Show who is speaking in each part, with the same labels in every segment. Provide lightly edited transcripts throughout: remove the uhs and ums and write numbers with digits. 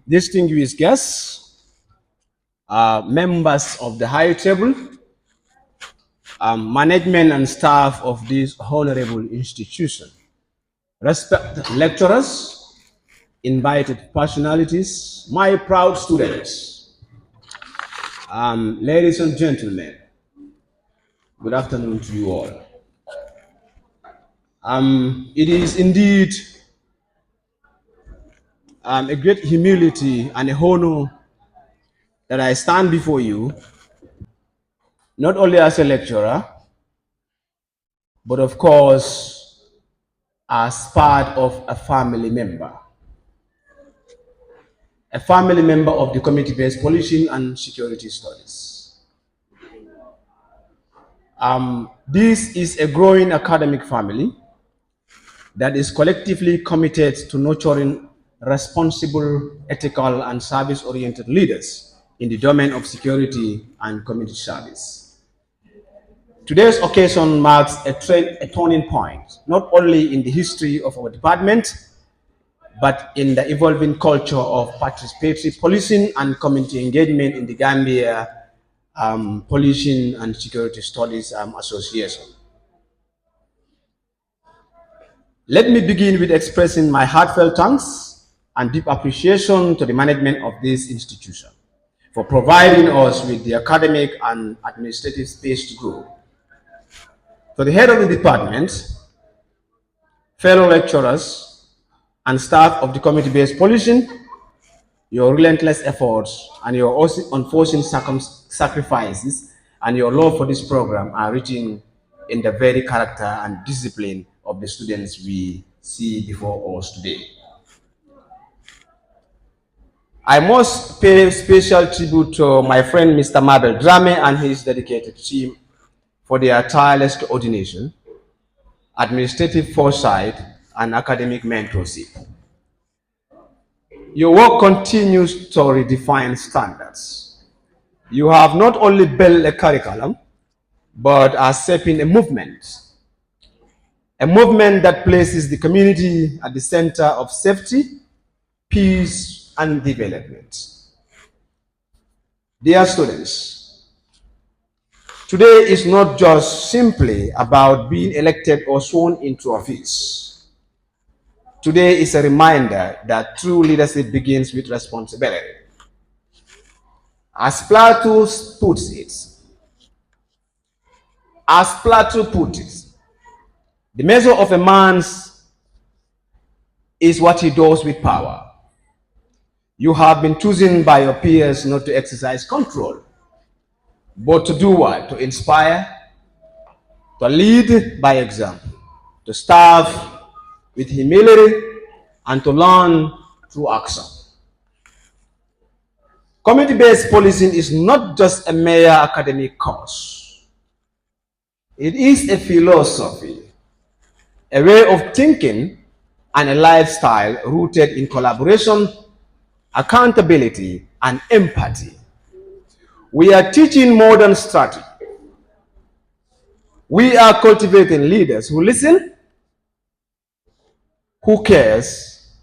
Speaker 1: Distinguished guests, members of the high table, management and staff of this honorable institution, respected lecturers, invited personalities, my proud students, ladies and gentlemen, good afternoon to you all. It is indeed a great humility and a honor that I stand before you, not only as a lecturer, but of course, as part of a family member of the Community-Based Policing and Security Studies. This is a growing academic family that is collectively committed to nurturing responsible, ethical, and service-oriented leaders in the domain of security and community service. Today's occasion marks a turning point, not only in the history of our department, but in the evolving culture of participatory policing and community engagement in the Gambia Policing and Security Studies Association. Let me begin with expressing my heartfelt thanks and deep appreciation to the management of this institution for providing us with the academic and administrative space to grow. To the head of the department, fellow lecturers, and staff of the community-based policing, your relentless efforts and your unforeseen sacrifices and your love for this program are written in the very character and discipline of the students we see before us today. I must pay special tribute to my friend Mr. Mabel Drame and his dedicated team for their tireless coordination, administrative foresight, and academic mentorship. Your work continues to redefine standards. You have not only built a curriculum, but are shaping a movement that places the community at the center of safety, peace, and development. Dear students, today is not just simply about being elected or sworn into office. Today is a reminder that true leadership begins with responsibility. As Plato puts it, the measure of a man's is what he does with power. You have been chosen by your peers not to exercise control, but to do what? To inspire, to lead by example, to serve with humility, and to learn through action. Community-based policing is not just a mere academic course. It is a philosophy, a way of thinking, and a lifestyle rooted in collaboration, accountability, and empathy. We are teaching modern strategy. We are cultivating leaders who listen, who cares,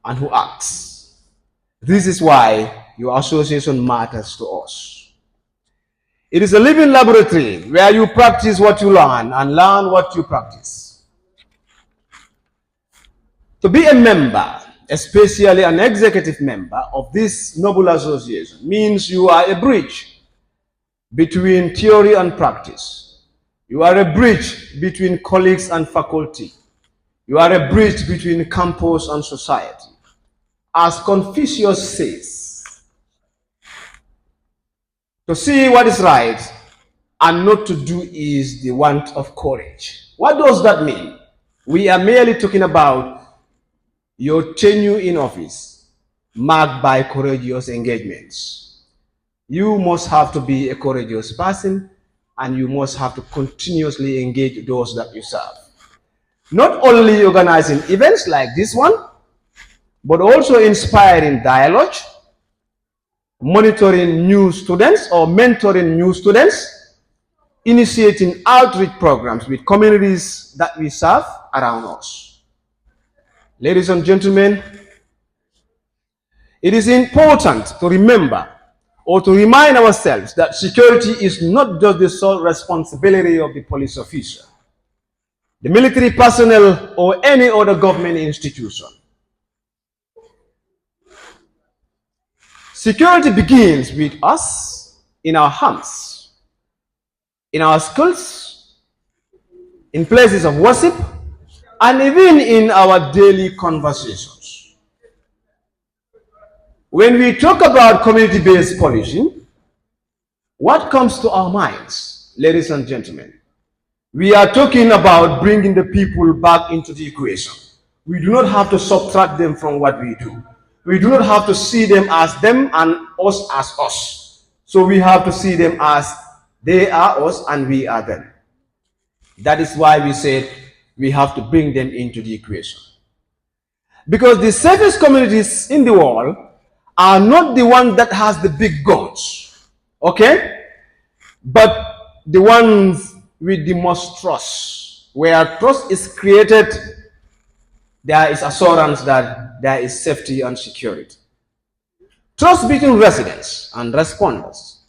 Speaker 1: and who acts. This is why your association matters to us. It is a living laboratory where you practice what you learn and learn what you practice. To be a member, especially an executive member of this noble association, means you are a bridge between theory and practice. You are a bridge between colleagues and faculty. You are a bridge between campus and society. As Confucius says, to see what is right and not to do is the want of courage. What does that mean? We are merely talking about your tenure in office, marked by courageous engagements. You must have to be a courageous person, and you must have to continuously engage those that you serve. Not only organizing events like this one, but also inspiring dialogue, monitoring new students or mentoring new students, initiating outreach programs with communities that we serve around us. Ladies and gentlemen, It is important to remember or to remind ourselves that security is not just the sole responsibility of the police officer, the military personnel, or any other government institution. Security begins with us in our homes, in our schools, in places of worship, and even in our daily conversations. When we talk about community-based policing, what comes to our minds, ladies and gentlemen? We are talking about bringing the people back into the equation. We do not have to subtract them from what we do. We do not have to see them as them and us as us. So we have to see them as they are us and we are them. That is why we said we have to bring them into the equation. Because the safest communities in the world are not the one that has the big guns, okay? But the ones with the most trust. Where trust is created, there is assurance that there is safety and security. Trust between residents and responders,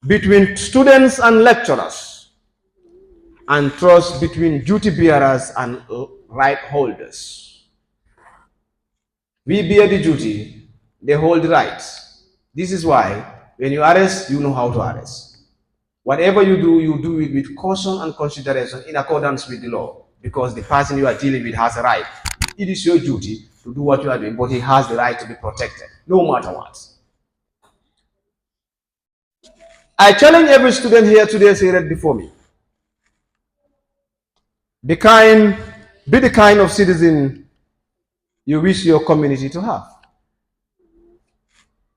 Speaker 1: between students and lecturers, and trust between duty bearers and right holders. We bear the duty, they hold the rights. This is why when you arrest, you know how to arrest. Whatever you do it with caution and consideration in accordance with the law, because the person you are dealing with has a right. It is your duty to do what you are doing, but he has the right to be protected, no matter what. I challenge every student here today seated before me. Be the kind of citizen you wish your community to have.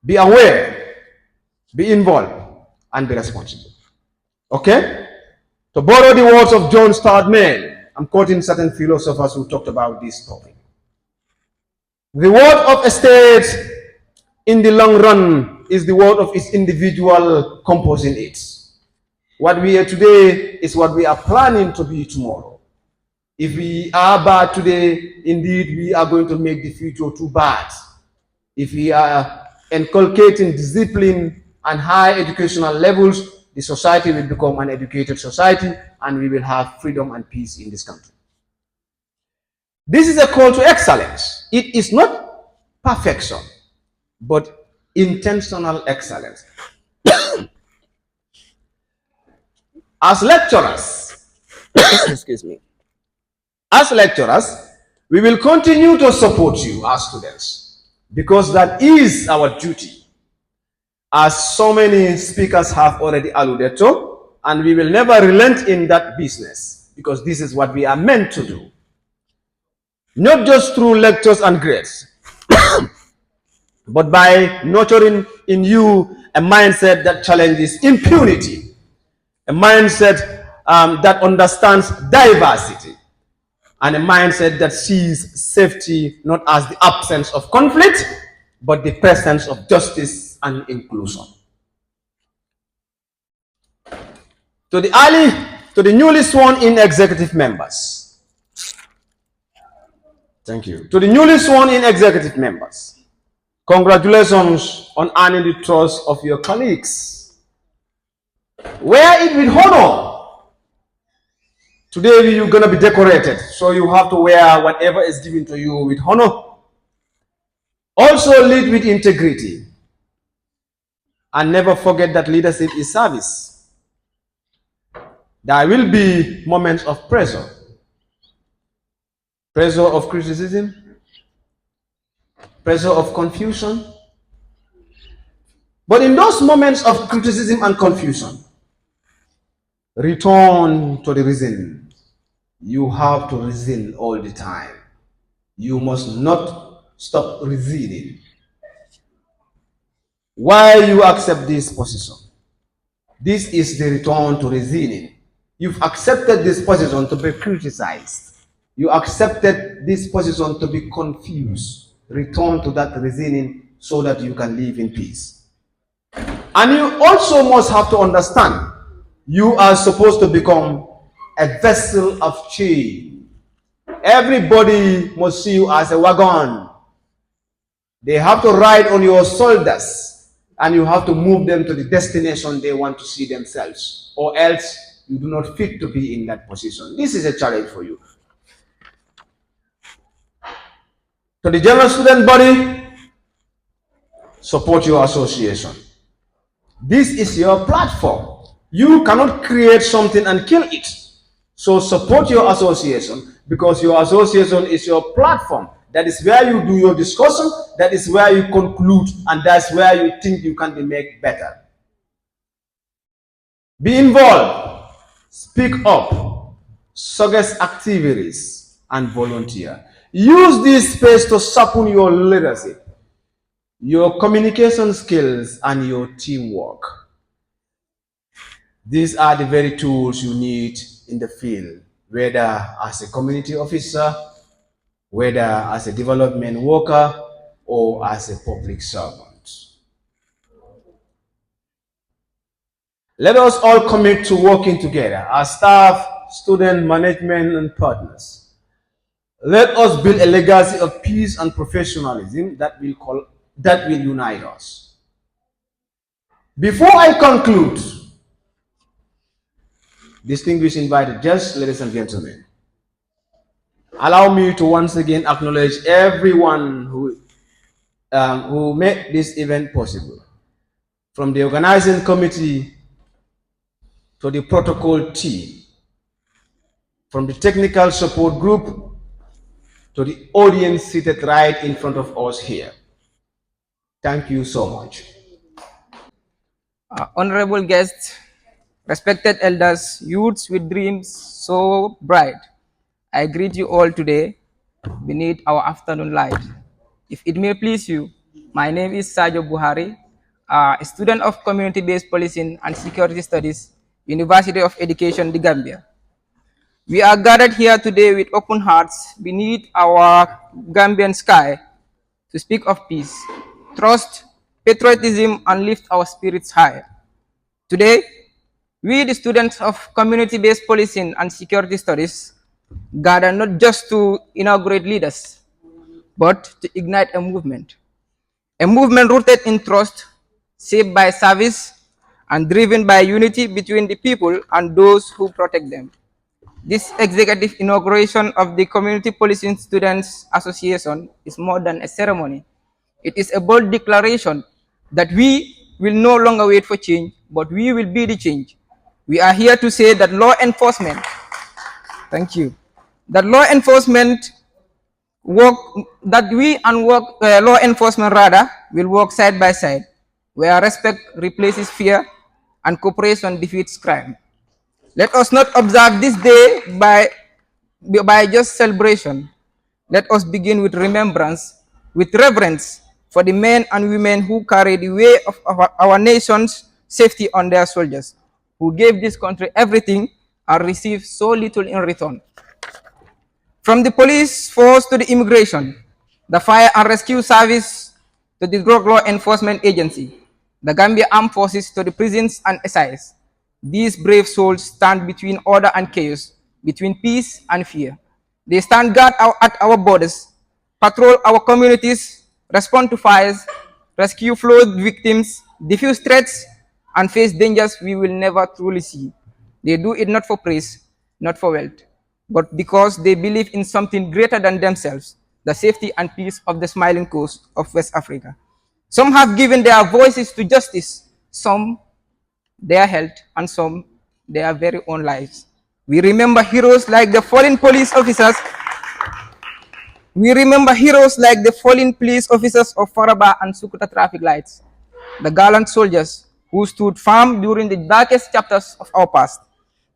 Speaker 1: Be aware, be involved, and be responsible. Okay? To borrow the words of John Stuart Mill, I'm quoting certain philosophers who talked about this topic. The worth of a state in the long run is the worth of its individual composing it. What we are today is what we are planning to be tomorrow. If we are bad today, indeed we are going to make the future too bad. If we are inculcating discipline and high educational levels, the society will become an educated society and we will have freedom and peace in this country. This is a call to excellence. It is not perfection, but intentional excellence. As lecturers, excuse me, as lecturers, we will continue to support you as students because that is our duty, as so many speakers have already alluded to, and we will never relent in that business because this is what we are meant to do. Not just through lectures and grades, but by nurturing in you a mindset that challenges impunity, a mindset that understands diversity, and a mindset that sees safety not as the absence of conflict, but the presence of justice and inclusion. To the newly sworn in executive members, thank you. To the newly sworn in executive members, congratulations on earning the trust of your colleagues. Wear it with honor. Today you're going to be decorated, so you have to wear whatever is given to you with honor. Also lead with integrity. And never forget that leadership is service. There will be moments of pressure. Pressure of criticism. Pressure of confusion. But in those moments of criticism and confusion, return to the reason. You have to reason all the time. You must not stop reasoning. Why you accept this position? This is the return to reasoning. You've accepted this position to be criticized. You accepted this position to be confused. Return to that reasoning so that you can live in peace. And you also must have to understand, you are supposed to become a vessel of change. Everybody must see you as a wagon They have to ride on your shoulders and you have to move them to the destination they want to see themselves, or else you do not fit to be in that position. This is a challenge for you. To the general student body, support your association. This is your platform. You cannot create something and kill it. So support your association, because your association is your platform. That is where you do your discussion, that is where you conclude, and that's where you think you can be made better. Be involved, speak up, suggest activities, and volunteer. Use this space to sharpen your leadership, your communication skills, and your teamwork. These are the very tools you need in the field, whether as a community officer, whether as a development worker, or as a public servant. Let us all commit to working together as staff, student, management, and partners. Let us build a legacy of peace and professionalism that will unite us. Before I conclude, distinguished invited guests, ladies and gentlemen, allow me to once again acknowledge everyone who made this event possible, from the organizing committee to the protocol team, from the technical support group to the audience seated right in front of us here. Thank you so much.
Speaker 2: Honorable guests, respected elders, youths with dreams so bright, I greet you all today beneath our afternoon light. If it may please you, my name is Sajo Buhari, a student of Community-Based Policing and Security Studies, University of Education, The Gambia. We are gathered here today with open hearts beneath our Gambian sky to speak of peace, trust, patriotism, and lift our spirits high. Today, we, the students of Community-Based Policing and Security Studies, gather not just to inaugurate leaders, but to ignite a movement rooted in trust, shaped by service, and driven by unity between the people and those who protect them. This executive inauguration of the Community Policing Students Association is more than a ceremony. It is a bold declaration that we will no longer wait for change, but we will be the change. We are here to say that law enforcement, thank you, that law enforcement work, that we and work, law enforcement rather, will work side by side, where respect replaces fear and cooperation defeats crime. Let us not observe this day by just celebration. Let us begin with remembrance, with reverence for the men and women who carry the weight of our nation's safety on their shoulders, who gave this country everything and received so little in return. From the police force to the immigration, the fire and rescue service to the drug law enforcement agency, the Gambia Armed Forces to the prisons and SIS, these brave souls stand between order and chaos, between peace and fear. They stand guard at our borders, patrol our communities, respond to fires, rescue flood victims, defuse threats, and face dangers we will never truly see. They do it not for praise, not for wealth, but because they believe in something greater than themselves, the safety and peace of the smiling coast of West Africa. Some have given their voices to justice, some their health, and some their very own lives. We remember heroes like the fallen police officers. We remember heroes like the fallen police officers of Faraba and Sukuta traffic lights, the gallant soldiers who stood firm during the darkest chapters of our past,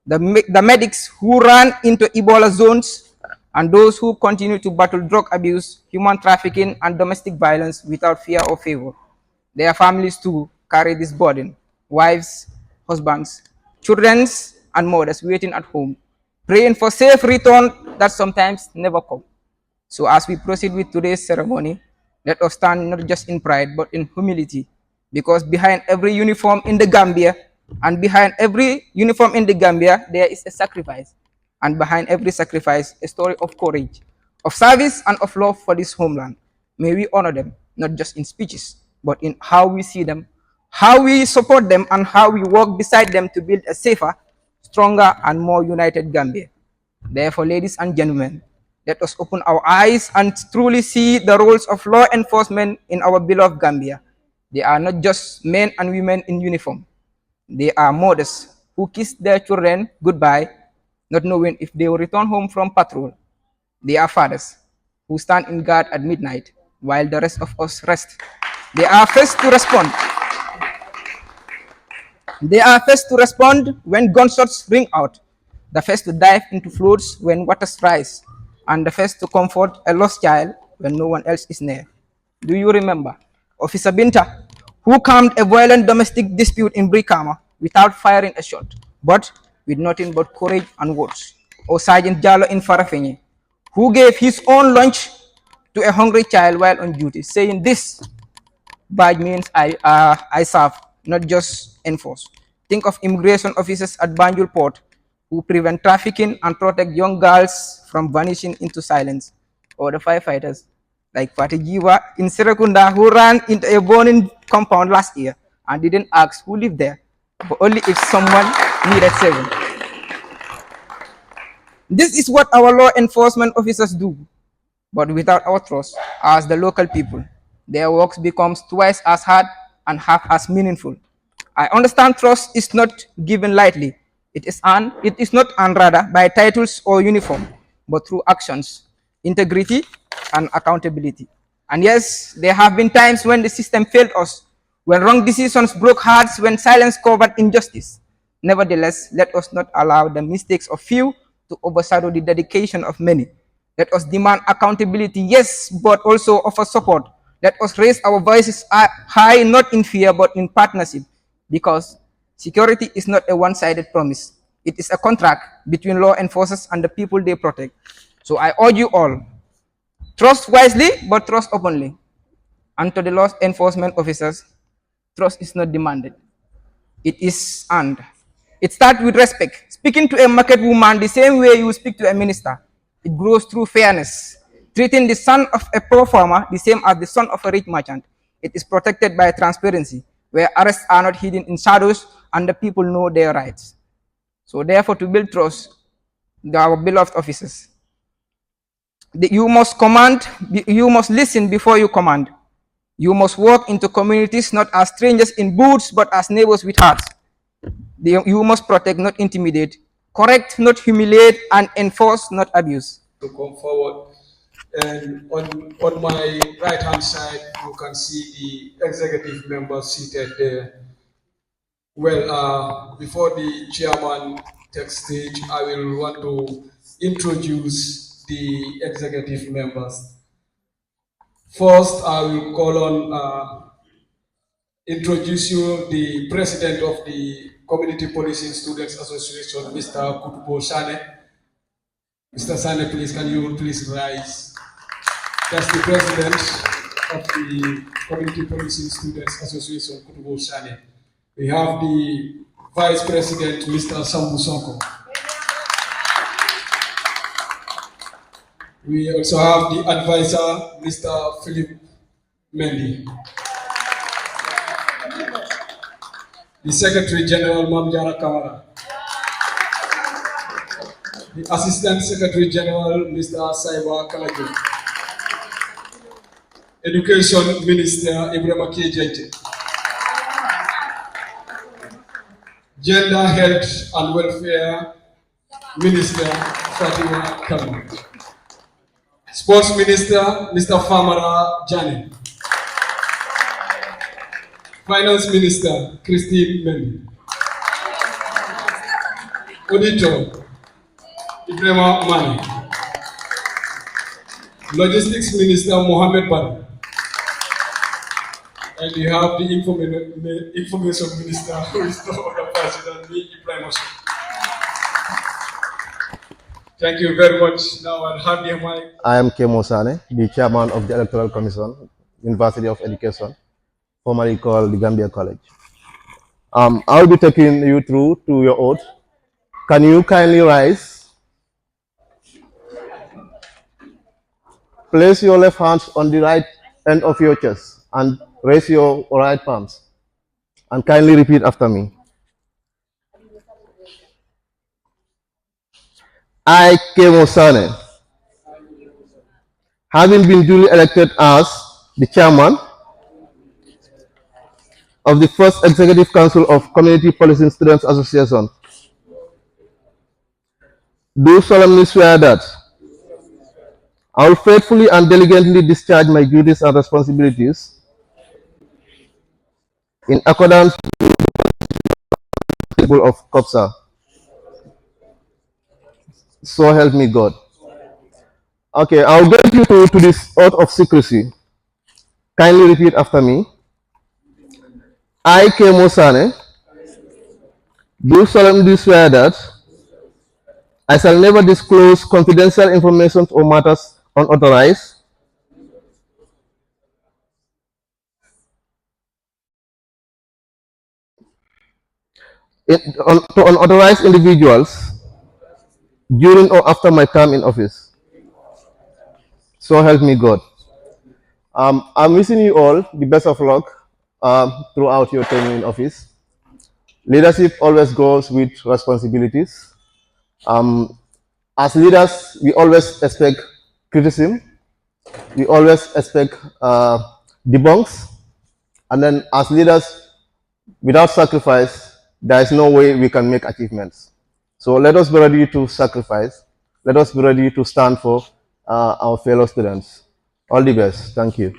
Speaker 2: the medics who ran into Ebola zones, and those who continue to battle drug abuse, human trafficking, and domestic violence without fear or favor. Their families too carry this burden, wives, husbands, children, and mothers waiting at home, praying for safe return that sometimes never come. So as we proceed with today's ceremony, let us stand not just in pride, but in humility, because behind every uniform in the Gambia, and behind every uniform in the Gambia, there is a sacrifice. And behind every sacrifice, a story of courage, of service, and of love for this homeland. May we honor them, not just in speeches, but in how we see them, how we support them, and how we work beside them to build a safer, stronger, and more united Gambia. Therefore, ladies and gentlemen, let us open our eyes and truly see the roles of law enforcement in our beloved Gambia. They are not just men and women in uniform. They are mothers who kiss their children goodbye, not knowing if they will return home from patrol. They are fathers who stand in guard at midnight while the rest of us rest. They are first to respond. They are first to respond when gunshots ring out, the first to dive into floods when waters rise, and the first to comfort a lost child when no one else is near. Do you remember Officer Binta, who calmed a violent domestic dispute in Brikama without firing a shot, but with nothing but courage and words? Or Sergeant Jallo in Farafenye, who gave his own lunch to a hungry child while on duty, saying this badge means I serve, not just enforce. Think of immigration officers at Banjul Port who prevent trafficking and protect young girls from vanishing into silence. Or the firefighters like Fatijiwa in Serekunda who ran into a burning compound last year and didn't ask who lived there, but only if someone needed saving. This is what our law enforcement officers do. But without our trust, as the local people, their work becomes twice as hard and half as meaningful. I understand trust is not given lightly. It is not earned rather by titles or uniform, but through actions, integrity, and accountability. And yes, there have been times when the system failed us, when wrong decisions broke hearts, when silence covered injustice. Nevertheless, let us not allow the mistakes of few to overshadow the dedication of many. Let us demand accountability, yes, but also offer support. Let us raise our voices high, not in fear, but in partnership, because security is not a one-sided promise. It is a contract between law enforcers and the people they protect. So I urge you all, trust wisely, but trust openly. And to the law enforcement officers, trust is not demanded. It is earned. It starts with respect. Speaking to a market woman the same way you speak to a minister. It grows through fairness. Treating the son of a poor farmer the same as the son of a rich merchant. It is protected by transparency, where arrests are not hidden in shadows and the people know their rights. So therefore, to build trust, our beloved officers, you must command, you must listen before you command. You must walk into communities not as strangers in boots, but as neighbors with hearts. You must protect, not intimidate, correct, not humiliate, and enforce, not abuse.
Speaker 3: To come forward. And on my right hand side, you can see the executive members seated there. Well, before the chairman takes stage, I will want to introduce the executive members. First, I will call on introduce you the president of the Community Policing Students Association, Mr. Kutubo Sane. Mr. Sane, please, can you please rise? That's the president of the Community Policing Students Association, Kutubo Sane. We have the vice president, Mr. Sambu Sonko. We also have the advisor, Mr. Philip Mendy. The Secretary General, Mamjara Kamara. The Assistant Secretary General, Mr. Saiba Kalaju. Education Minister, Ibrahim Akijete. Gender, Health and Welfare Minister, Fatima Kamu. Sports Minister, Mr. Famara Jani. Finance Minister, Christine Mendy. Auditor, Ibrahima Mani. Logistics Minister, Mohammed Bari. And you have the Information Minister, who is no other person than me, Ibrahim Osho. Thank you very much. Now I'll hand the mic.
Speaker 4: I am Kemo Sane, the chairman of the Electoral Commission, University of Education, formerly called the Gambia College. I'll be taking you through to your oath. Can you kindly rise? Place your left hand on the right end of your chest. and raise your right palms and kindly repeat after me. I, Kemo Sane, having been duly elected as the chairman of the first Executive Council of Community Policing Students Association, do solemnly swear that I will faithfully and diligently discharge my duties and responsibilities in accordance with the principle of CoPSA. So help me God. Okay, I'll get you to this oath of secrecy. Kindly repeat after me. I, Kemo Sane, do solemnly swear that I shall never disclose confidential information or matters unauthorized to unauthorized individuals during or after my term in office. So help me God. I'm wishing you all the best of luck throughout your tenure in office. Leadership always goes with responsibilities. Um, as leaders, we always expect criticism. We always expect debunks. And then as leaders, without sacrifice, there is no way we can make achievements. So let us be ready to sacrifice. Let us be ready to stand for our fellow students. All the best. Thank you.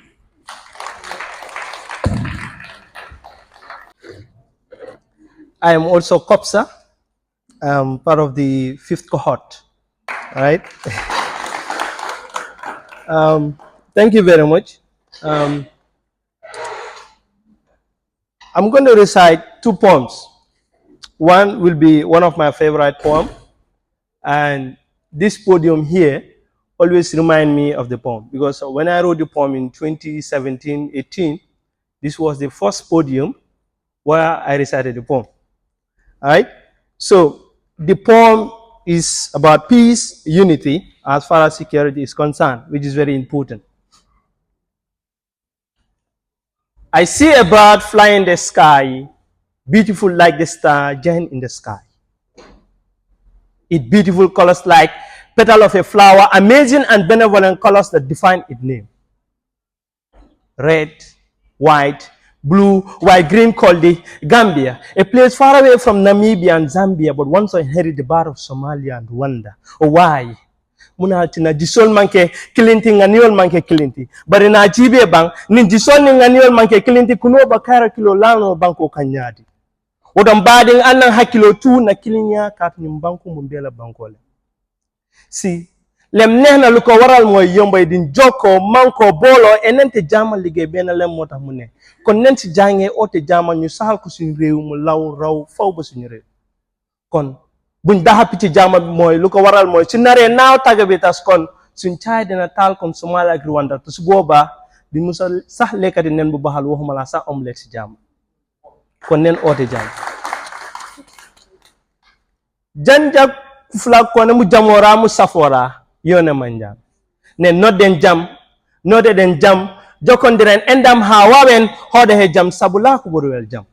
Speaker 5: I am also CoPSA, part of the 5th cohort. All right. Thank you very much. I'm going to recite 2 poems. One will be one of my favorite poems, and this podium here always remind me of the poem, because when I wrote the poem in 2017-18, this was the first podium where I recited the poem. All right. So the poem is about peace, unity, as far as security is concerned, which is very important. I see a bird fly in the sky, beautiful like the star, giant in the sky. It beautiful colors like petal of a flower, amazing and benevolent colors that define its name. Red, white, blue, white, green, called the Gambia, a place far away from Namibia and Zambia, but once inherited the bar of Somalia and Rwanda. Oh, why? Munatina disol manke kilinti nganiol manke kilinti. But in Ajibe bank, nin disol nganiol manke kilinti kuno bakara kilo lano banko kanyadi. Odam bading anang hakilo tu na kilinya kat nimbanku mumbela bankole. Si lem nehna lu ko waral moy yombay din joko manko bolo enente jama liggéey benn lem moo tax mu ne kon nen si jàngee oote jama ñu saxal ko suñu réew mu law raw faw ba suñu réew kon buñ daxapi ci jama bi mooy lu ko waral mooy su naree naaw tagga bi tas kon suñ caay dina taal comme Somalia ak Rwanda te su boobaa di musa sax lekkati nen bu baxal waxuma la sax omelette si jama kon nen oote jama janjak fula kone mu jamora mu safora yone manjam ne nodden jam node den jam jokondiren endam ha wawen hode he jam sabula ko burwel jam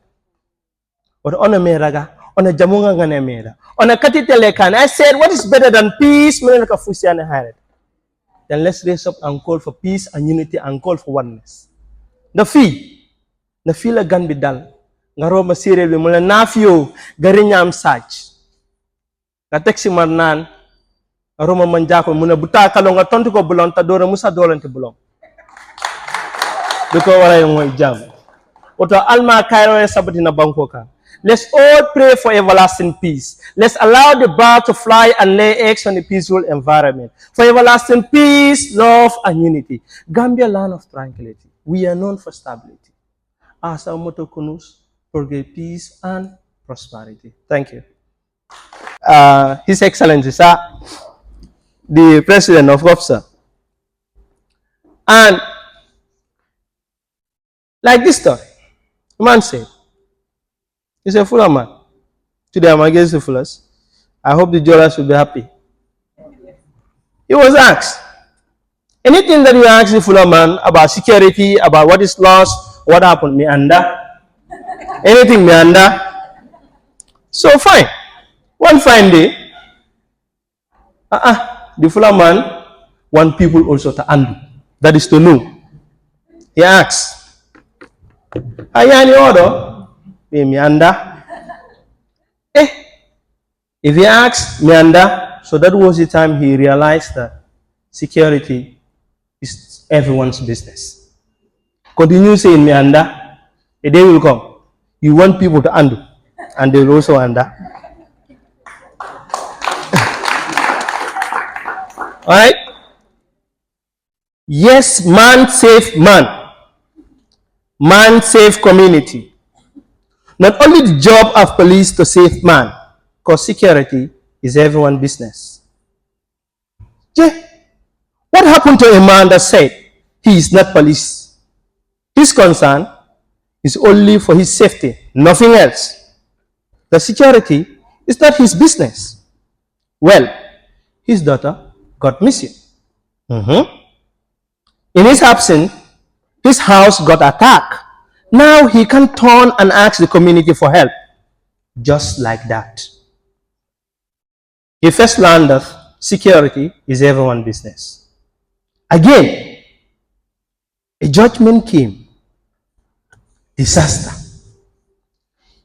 Speaker 5: oto ono me raga ono jamunga ngane mera ono katitele kan. I said, what is better than peace? Then let's raise up and call for peace and unity and call for oneness. Na fi la gan bi dal nga roma sirel bi mu la nafio gariñam sach nga taxi man nan Roma manjako muna buta kalo nga tontu ko bulon ta dora musa dolante bulon biko wara ngoy jam oto alma kairo e sabati na banko ka. Let's all pray for everlasting peace. Let's allow the bird to fly and lay eggs on a peaceful environment. For everlasting peace, love, and unity. Gambia, land of tranquility. We are known for stability. As our motto kunus, forget peace and prosperity. Thank you. His Excellency, sir, the President of CoPSA. And like this story, the man said, he's a fuller man. Today I'm against the fullers. I hope the jurors will be happy. He was asked, Anything that you ask the fuller man about security, about what is lost, what happened, me under. Anything me under. So fine. One fine day, the fuller man want people also to undo. That is to know. He asks, are you any order? Me under. Eh, if he asks me under, so that was the time he realized that security is everyone's business. Continue saying me under, a day will come. You want people to undo, and they will also under. All right? Yes, man save man. Man save community. Not only the job of police to save man, because security is everyone's business. Yeah. What happened to a man that said he is not police? His concern is only for his safety, nothing else. The security is not his business. Well, his daughter got missing. In his absence, his house got attacked. Now he can turn and ask the community for help. Just like that. He first learned that security is everyone's business. Again, a judgment came. Disaster.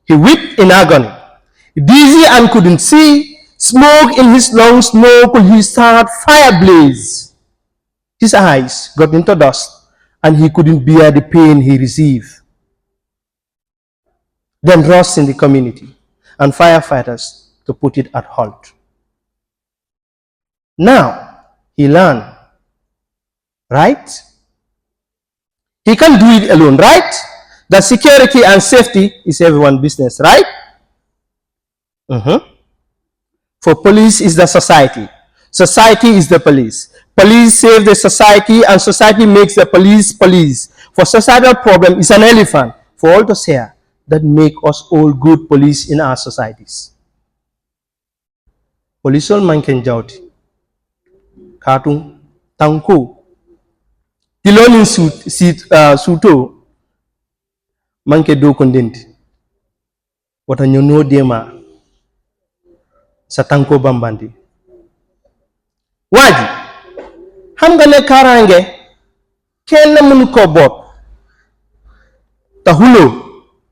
Speaker 5: He wept in agony. Dizzy and couldn't see. Smoke in his lungs, no could he start. Fire blaze. His eyes got into dust, and he couldn't bear the pain he received. Then rose in the community, and firefighters to put it at halt. Now, he learned, right? He can't do it alone, right? That security and safety is everyone's business, right? For police is the society. Society is the police. Police save the society, and society makes the police police. For societal problem is an elephant for all to share that make us all good police in our societies. Police all man can jauti. Katung tangko. Tilonin suto manke do kondenti. Wata nyono dema sa tanko bambandi. Waji xam nga ne karange kenn mënu ko bot taxulo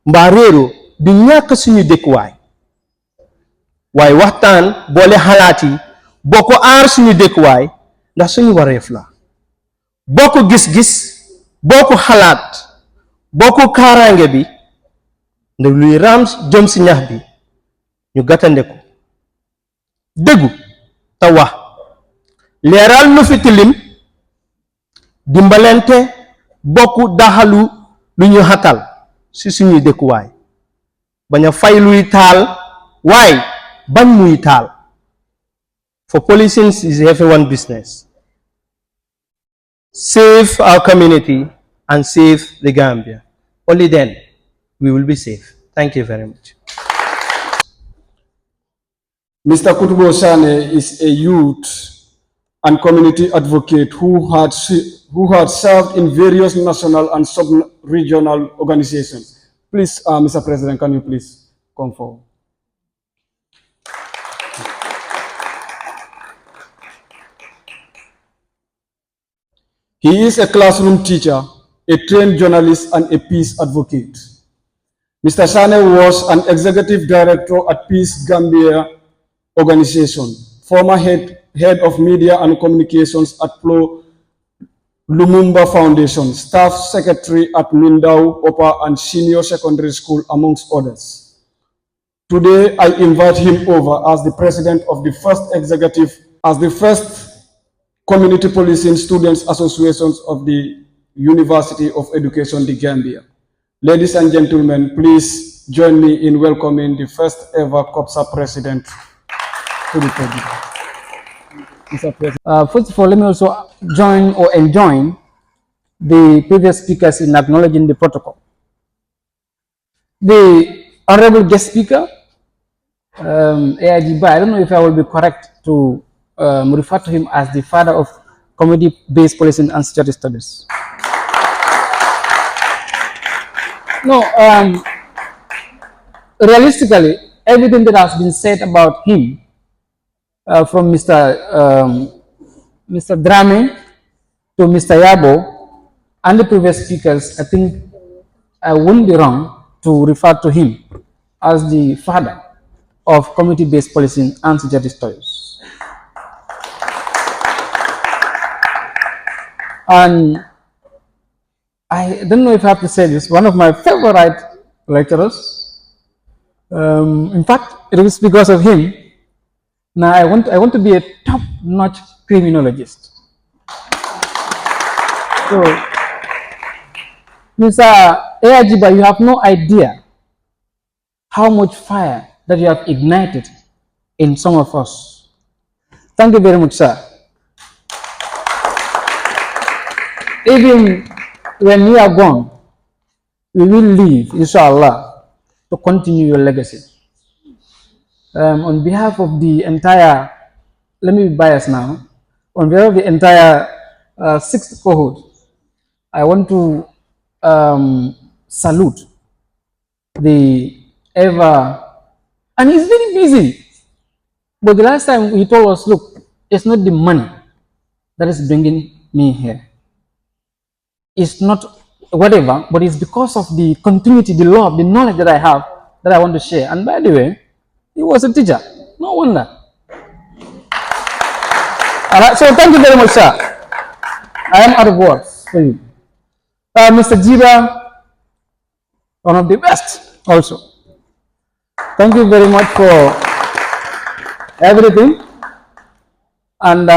Speaker 5: mba réero du ñàkk suñu dëkkuwaay waaye waxtaan boole xalaat yi boo ko aar suñu dëkkuwaay ndax suñu wareef la boo ko gis-gis boo ko xalaat boo ko kaaraange bi ndax luy raam jëm si ñax bi ñu gàttande ko dëggu te wax leeral lu fi tilim dimbalante bokku daxalu lu ñu xatal si suñuy dëkkuwaay bañ a fay luy taal waaye bañ muy taal. For policing is everyone's business. Save our community and save the Gambia. Only then we will be safe. Thank you very much.
Speaker 3: Mr. Kutubo Sane is a youth and community advocate who had served in various national and sub-regional organizations. Please, Mr. President, can you please come forward? He is a classroom teacher, a trained journalist, and a peace advocate. Mr. Sane was an executive director at Peace Gambia organization, former head of media and communications at Plo Lumumba Foundation, staff secretary at Mindau Upper and Senior Secondary School, amongst others. Today, I invite him over as the president of the first Community Policing Students Associations of the University of Education, the Gambia. Ladies and gentlemen, please join me in welcoming the first ever CoPSA president to the podium. Mr. President.
Speaker 6: First of all, let me also join the previous speakers in acknowledging the protocol. The honorable guest speaker, AIG Ba, I don't know if I will be correct to refer to him as the father of community-based policing and security studies. No, realistically, everything that has been said about him from Mr. Drame to Mr. Yabo and the previous speakers, I think I wouldn't be wrong to refer to him as the father of community-based policing and security studies. And I don't know if I have to say this, one of my favorite lecturers. In fact, it was because of him. Now I want to be a top-notch criminologist. So, Mr. Eajiba, you have no idea how much fire that you have ignited in some of us. Thank you very much, sir. Even when we are gone, we will live, inshallah, to continue your legacy. On behalf of the entire, let me be biased now, on behalf of the entire sixth cohort, I want to salute the ever, and he's very busy, but the last time he told us, look, it's not the money that is bringing me here. It's not whatever, but it's because of the continuity, the love, the knowledge that I have that I want to share. And by the way, he was a teacher. No wonder. All right, so thank you very much, sir. I am out of words for you. Mr. Jiba, one of the best also. Thank you very much for everything. And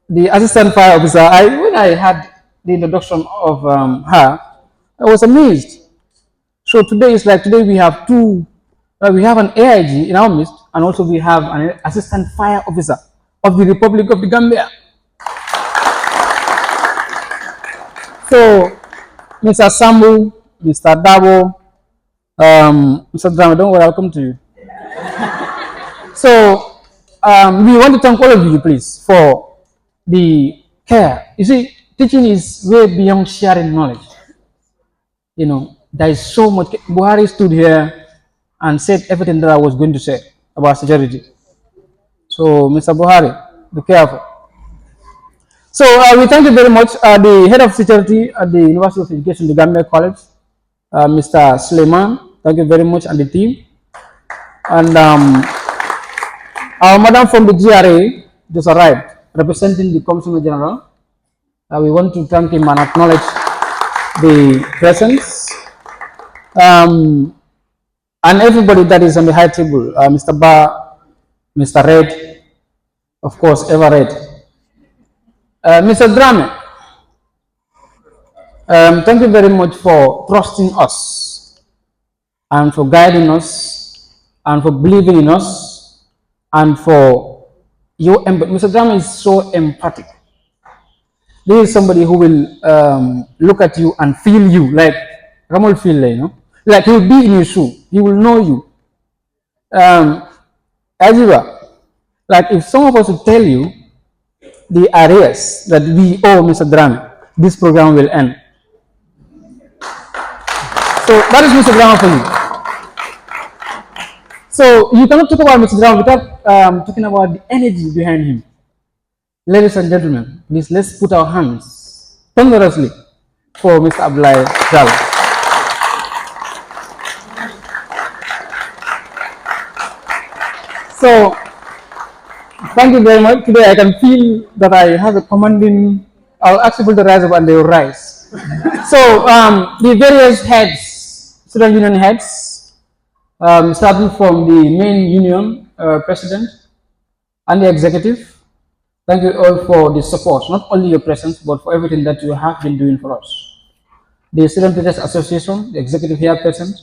Speaker 6: the assistant fire officer, when I had the introduction of her, I was amazed. So today is like, today we have two, we have an AIG in our midst, and also we have an assistant fire officer of the Republic of the Gambia. So, Mr. Sambu, Mr. Dabo, Mr. Drama, don't worry, I'll come to you. So, we want to thank all of you, please, for the care. You see, teaching is way beyond sharing knowledge. You know, there is so much. Buhari stood here and said everything that I was going to say about security. So, Mr. Buhari, be careful. So, we thank you very much. The head of security at the University of Education, the Gambia College, Mr. Suleiman, thank you very much, and the team. And our madam from the GRA just arrived, representing the Commissioner General. We want to thank him and acknowledge the presence. And everybody that is on the high table, Mr. Ba, Mr. Red, of course, Ever Red. Mr. Drame, thank you very much for trusting us and for guiding us and for believing in us and for your empathy. Mr. Drame is so empathic. This is somebody who will look at you and feel you, like Ramal feel, you know, like he will be in your shoe. He will know you. As you are, like if some of us will tell you the arrears that we owe Mr. Drame, this program will end. So that is Mr. Drame for you. So you cannot talk about Mr. Drame without talking about the energy behind him. Ladies and gentlemen, please let's put our hands thunderously for Mr. Abdullahi Jalo. So, thank you very much. Today I can feel that I have a commanding, I'll ask people to rise up and they will rise. So, the various heads, student union heads, starting from the main union president and the executive, thank you all for the support, not only your presence, but for everything that you have been doing for us. The Student Teachers Association, the executive here present,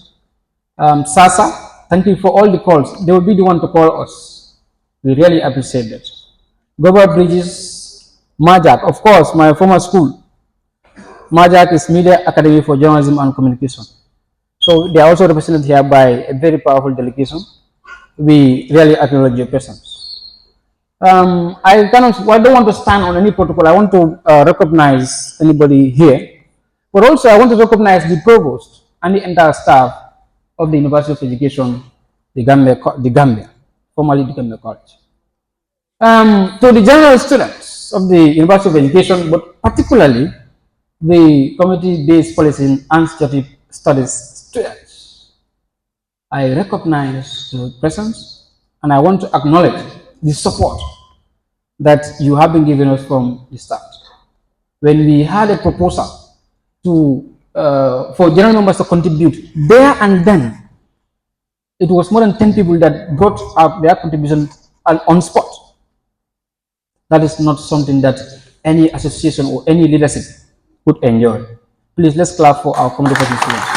Speaker 6: SASA, thank you for all the calls. They will be the one to call us. We really appreciate that. Global Bridges, MAJAC, of course, my former school. MAJAC is Media Academy for Journalism and Communication. So they are also represented here by a very powerful delegation. We really acknowledge your presence. I don't want to stand on any protocol. I want to recognize anybody here, but also I want to recognize the provost and the entire staff of the University of Education, the Gambia, formerly the Gambia College. To the general students of the University of Education, but particularly the community-based policy and security studies students, I recognize your presence and I want to acknowledge the support that you have been giving us from the start. When we had a proposal to for general members to contribute there and then, it was more than 10 people that brought up their contribution on spot. That is not something that any association or any leadership would enjoy. Please, let's clap for our community students.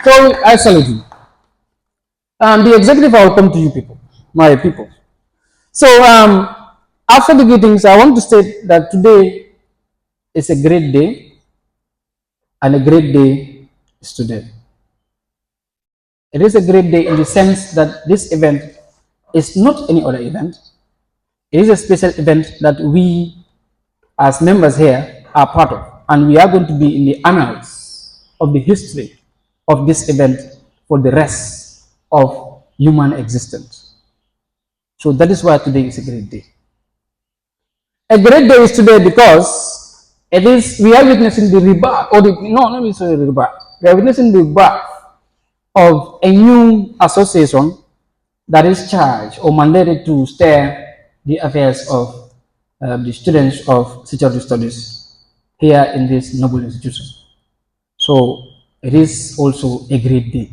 Speaker 6: So I salute you. The executive, I will come to you people, my people. So after the greetings, I want to state that today is a great day, and a great day is today. It is a great day in the sense that this event is not any other event. It is a special event that we as members here are part of, and we are going to be in the annals of the history of this event for the rest of human existence. So that is why today is a great day. A great day is today because it is we are witnessing the rebirth, or the no, let me say rebirth. We are witnessing the birth of a new association that is charged or mandated to steer the affairs of the students of security studies here in this noble institution. So it is also a great day.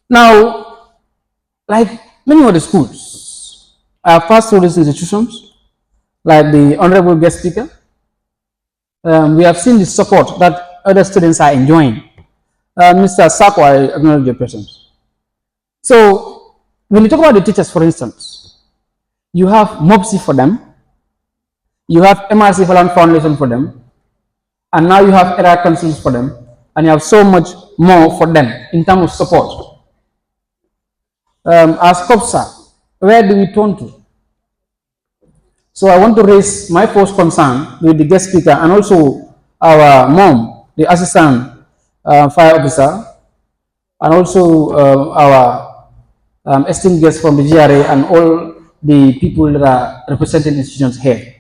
Speaker 6: Now, like many other schools, I have passed through these institutions, like the honorable guest speaker. We have seen the support that other students are enjoying. Mr. Sako, I acknowledge your presence. So, when you talk about the teachers, for instance, you have MOPSI for them, you have MRC Holland Foundation for them, and now you have ERA councils for them, and you have so much more for them in terms of support. As CoPSA, where do we turn to? So I want to raise my first concern with the guest speaker and also our mom, the assistant fire officer, and also our esteemed guests from the GRA and all the people that are representing institutions here.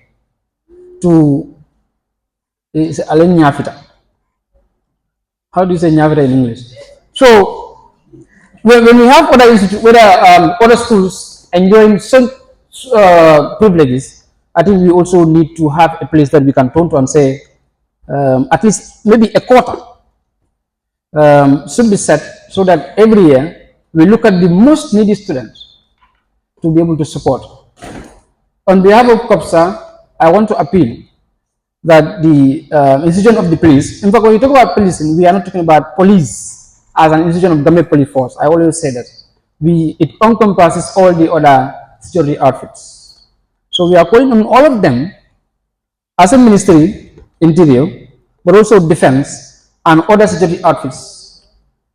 Speaker 6: To Alen Nyafita. How do you say Nyafita in English? So when we have other institutions, other schools enjoying some privileges, I think we also need to have a place that we can turn to and say, at least maybe a quarter should be set so that every year we look at the most needy students to be able to support. On behalf of CoPSA, I want to appeal that the institution of the police, in fact, when we talk about policing, we are not talking about police as an institution of government police force. I always say that it encompasses all the other security outfits. So we are calling on all of them as a ministry, interior, but also defense and other security outfits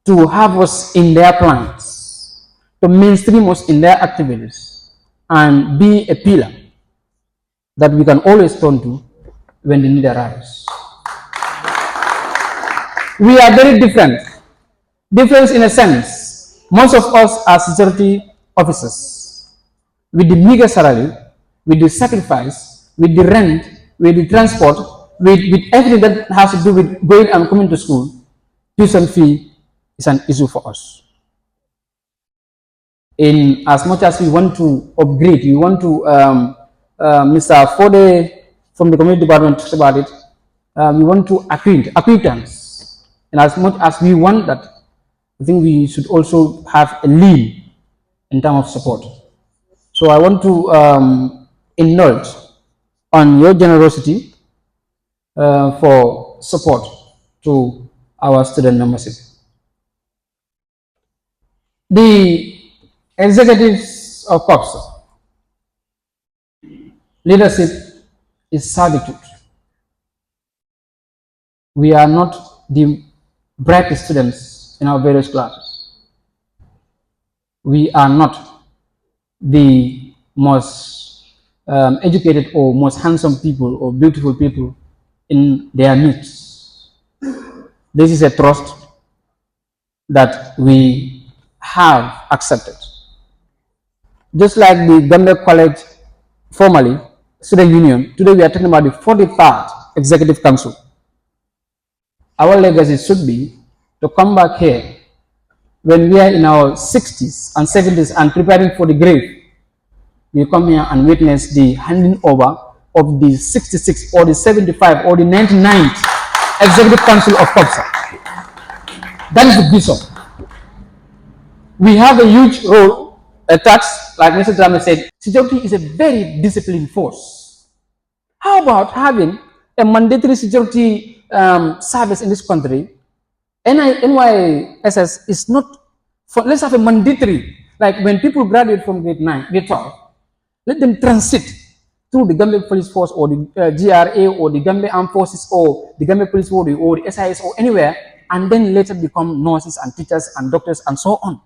Speaker 6: to have us in their plans, to mainstream us in their activities, and be a pillar that we can always turn to when the need arises. We are very different. Difference in a sense. Most of us are security officers with the meager salary, with the sacrifice, with the rent, with the transport, with everything that has to do with going and coming to school. Tuition fee is an issue for us. In as much as we want to upgrade, we want to, Mr. Fode from the community department talks about it, we want to acquittance. And as much as we want that, I think we should also have a lean in terms of support. So I want to indulge on your generosity for support to our student membership. The executives of CoPSA, leadership is servitude. We are not the brightest students in our various classes. We are not the most educated or most handsome people or beautiful people in their midst. This is a trust that we have accepted. Just like the Gambia College formerly, Student Union, today we are talking about the 43rd Executive Council. Our legacy should be to come back here when we are in our 60s and 70s and preparing for the grave. We come here and witness the handing over of the 66 or the 75 or the 99th Executive Council of CoPSA. That is the vision. We have a huge role attached, like Mr. Drama said. Security is a very disciplined force. How about having a mandatory security service in this country? NYSS is not, for, let's have a mandatory, like when people graduate from grade 9, grade 12, let them transit through the Gambia Police Force or the GRA or the Gambia Armed Forces or the Gambia Police Force or the SIS or anywhere, and then later become nurses and teachers and doctors and so on.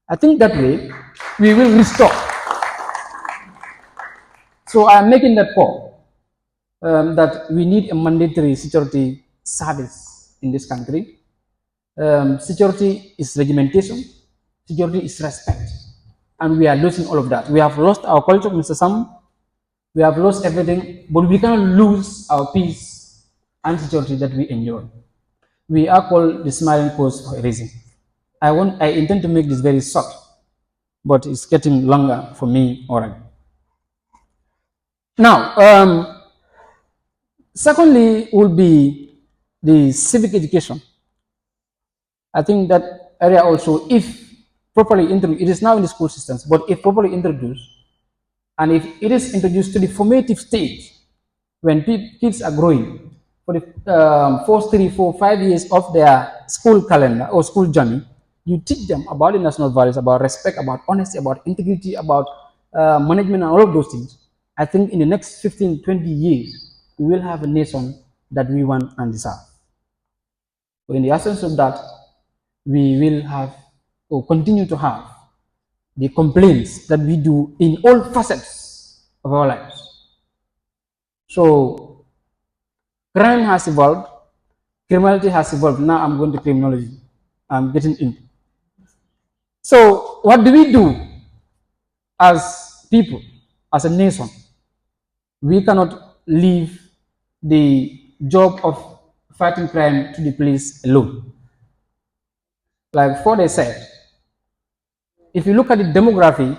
Speaker 6: I think that way we will restore. So I'm making that call that we need a mandatory security service in this country. Security is regimentation, security is respect, and we are losing all of that. We have lost our culture, Mr. Sam. We have lost everything, but we cannot lose our peace and security that we enjoy. We are called the smiling coast for a reason. I intend to make this very short, but it's getting longer for me already. Now, secondly, will be the civic education. I think that area also, if properly introduced, it is now in the school systems, but if properly introduced, and if it is introduced to the formative stage, when kids are growing, for the first 3, 4, 5 years of their school calendar or school journey, you teach them about the national values, about respect, about honesty, about integrity, about management, and all of those things. I think in the next 15, 20 years, we will have a nation that we want and deserve. So in the absence of that, we will have or continue to have the complaints that we do in all facets of our lives. So crime has evolved, criminality has evolved. Now I'm going to criminology. I'm getting in. So what do we do as people, as a nation? We cannot leave the job of fighting crime to the police alone. Like Ford said, if you look at the demography,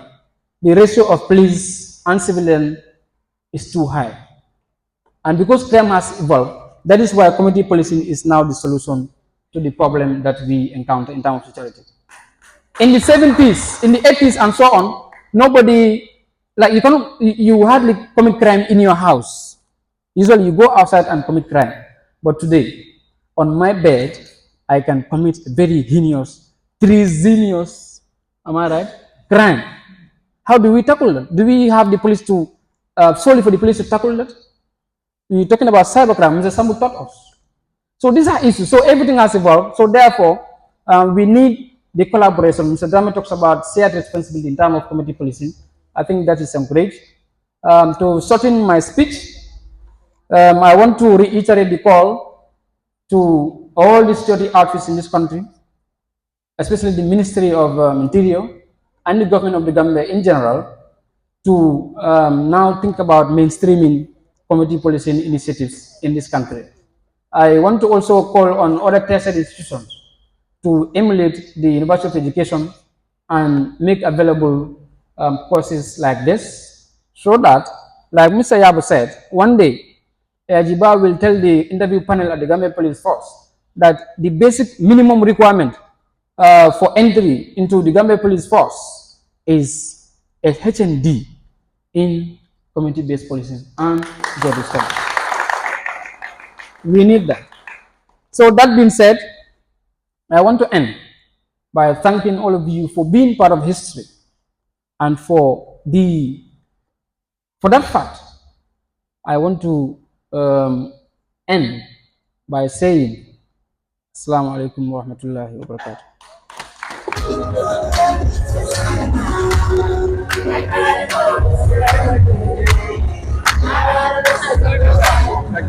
Speaker 6: the ratio of police and civilian is too high. And because crime has evolved, that is why community policing is now the solution to the problem that we encounter in terms of security. In the 70s, in the 80s, and so on, nobody, like you hardly commit crime in your house. Usually you go outside and commit crime. But today, on my bed, I can commit very heinous, treasonous, am I right? Crime. How do we tackle that? Do we have the police to, solely for the police to tackle that? We're talking about cybercrime, Mr. Sambu taught us. So these are issues. So everything has evolved. So therefore, we need the collaboration. Mr. Drama talks about shared responsibility in terms of community policing. I think that is encouraged. To shorten my speech, I want to reiterate the call to all the security outfits in this country, especially the Ministry of Interior and the government of the Gambia in general, to now think about mainstreaming community policing initiatives in this country. I want to also call on other tertiary institutions to emulate the University of Education and make available courses like this, so that, like Mr. Yabo said, one day Jiba will tell the interview panel at the Gambia Police Force that the basic minimum requirement for entry into the Gambia Police Force is a HND in community-based policing and job studies. We need that. So that being said, I want to end by thanking all of you for being part of history and for that fact. I want to end by saying Assalamu alaikum wa rahmatullahi wa barakatuh.
Speaker 7: Thank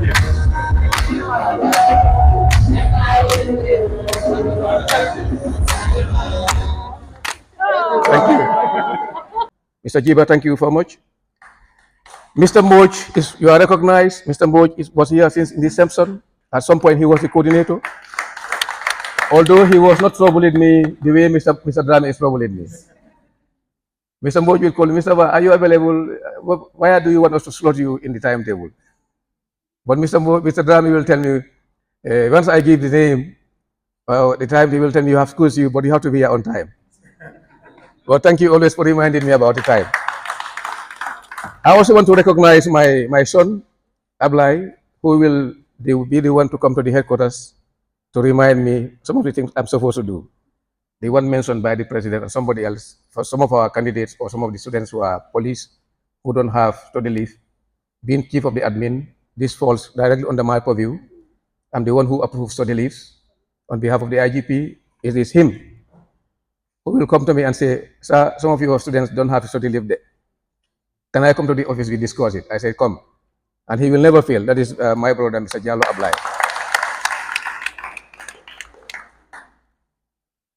Speaker 7: you. Mr. Jiba, thank you very much. Mr. Moj, you are recognized. Mr. Moj was here since in the Simpson. At some point, he was the coordinator. Although he was not troubling me the way Mr. Drame is troubling me. Mr. Moj will call me, Mr. Ba, are you available? Why do you want us to slot you in the timetable? But Mr. Drame will tell me, once I give the name, the time, he will tell me you have to excuse you, but you have to be here on time. Well, thank you always for reminding me about the time. I also want to recognize my son, Ablai, who will be the one to come to the headquarters to remind me some of the things I'm supposed to do. The one mentioned by the president and somebody else, for some of our candidates or some of the students who are police, who don't have study leave, being chief of the admin, this falls directly under my purview. I'm the one who approves study leaves. On behalf of the IGP, it is him who will come to me and say, sir, some of your students don't have study leave there. Can I come to the office, we discuss it? I said, come. And he will never fail. That is my brother, Mr. Jallo Ablai.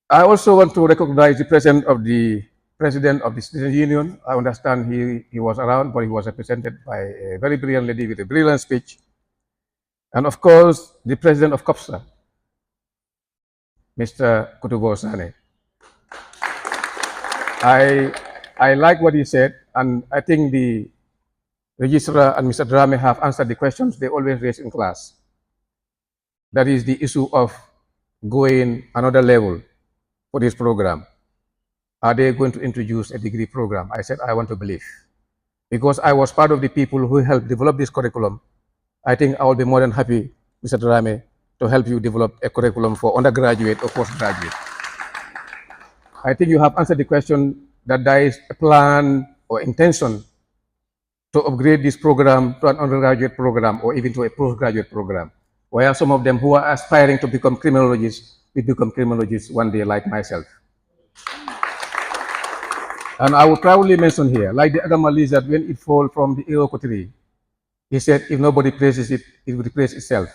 Speaker 7: I also want to recognize the president of the Student Union. I understand he was around, but he was represented by a very brilliant lady with a brilliant speech. And of course, the president of CoPSA, Mr. Kutubo Sane. I like what he said, and I think the registrar and Mr. Drame have answered the questions they always raise in class. That is the issue of going another level for this program. Are they going to introduce a degree program? I said, I want to believe. Because I was part of the people who helped develop this curriculum, I think I will be more than happy, Mr. Drame, to help you develop a curriculum for undergraduate or postgraduate. I think you have answered the question that there is a plan or intention to upgrade this program to an undergraduate program or even to a postgraduate program, where some of them who are aspiring to become criminologists will become criminologists one day, like myself. And I will proudly mention here, like the Agama lizard, when it falls from the Iroko tree, he said, if nobody praises it, it will praise itself.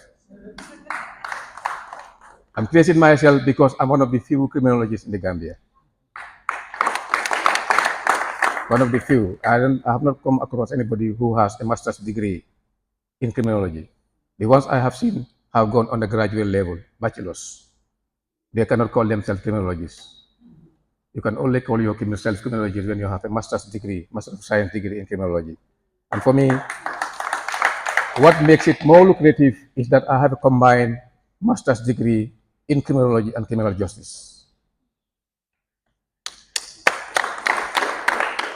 Speaker 7: I'm praising myself because I'm one of the few criminologists in the Gambia. One of the few. I have not come across anybody who has a master's degree in criminology. The ones I have seen have gone on the graduate level, bachelors. They cannot call themselves criminologists. You can only call yourself criminologist when you have a master's degree, master of science degree in criminology. And for me, what makes it more lucrative is that I have a combined master's degree in criminology and criminal justice.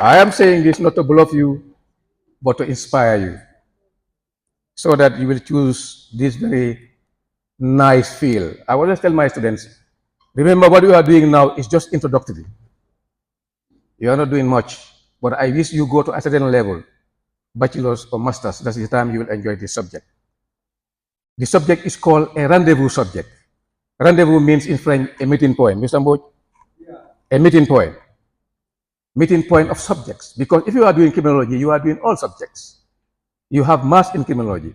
Speaker 7: I am saying this not to bluff you, but to inspire you, so that you will choose this very nice field. I always tell my students, remember what you are doing now is just introductory. You are not doing much, but I wish you go to a certain level, bachelor's or master's. That's the time you will enjoy this subject. The subject is called a rendezvous subject. Rendezvous means in French a meeting point. Mr. Mboj? Yeah. A meeting point. Meeting point of subjects. Because if you are doing criminology, you are doing all subjects. You have math in criminology.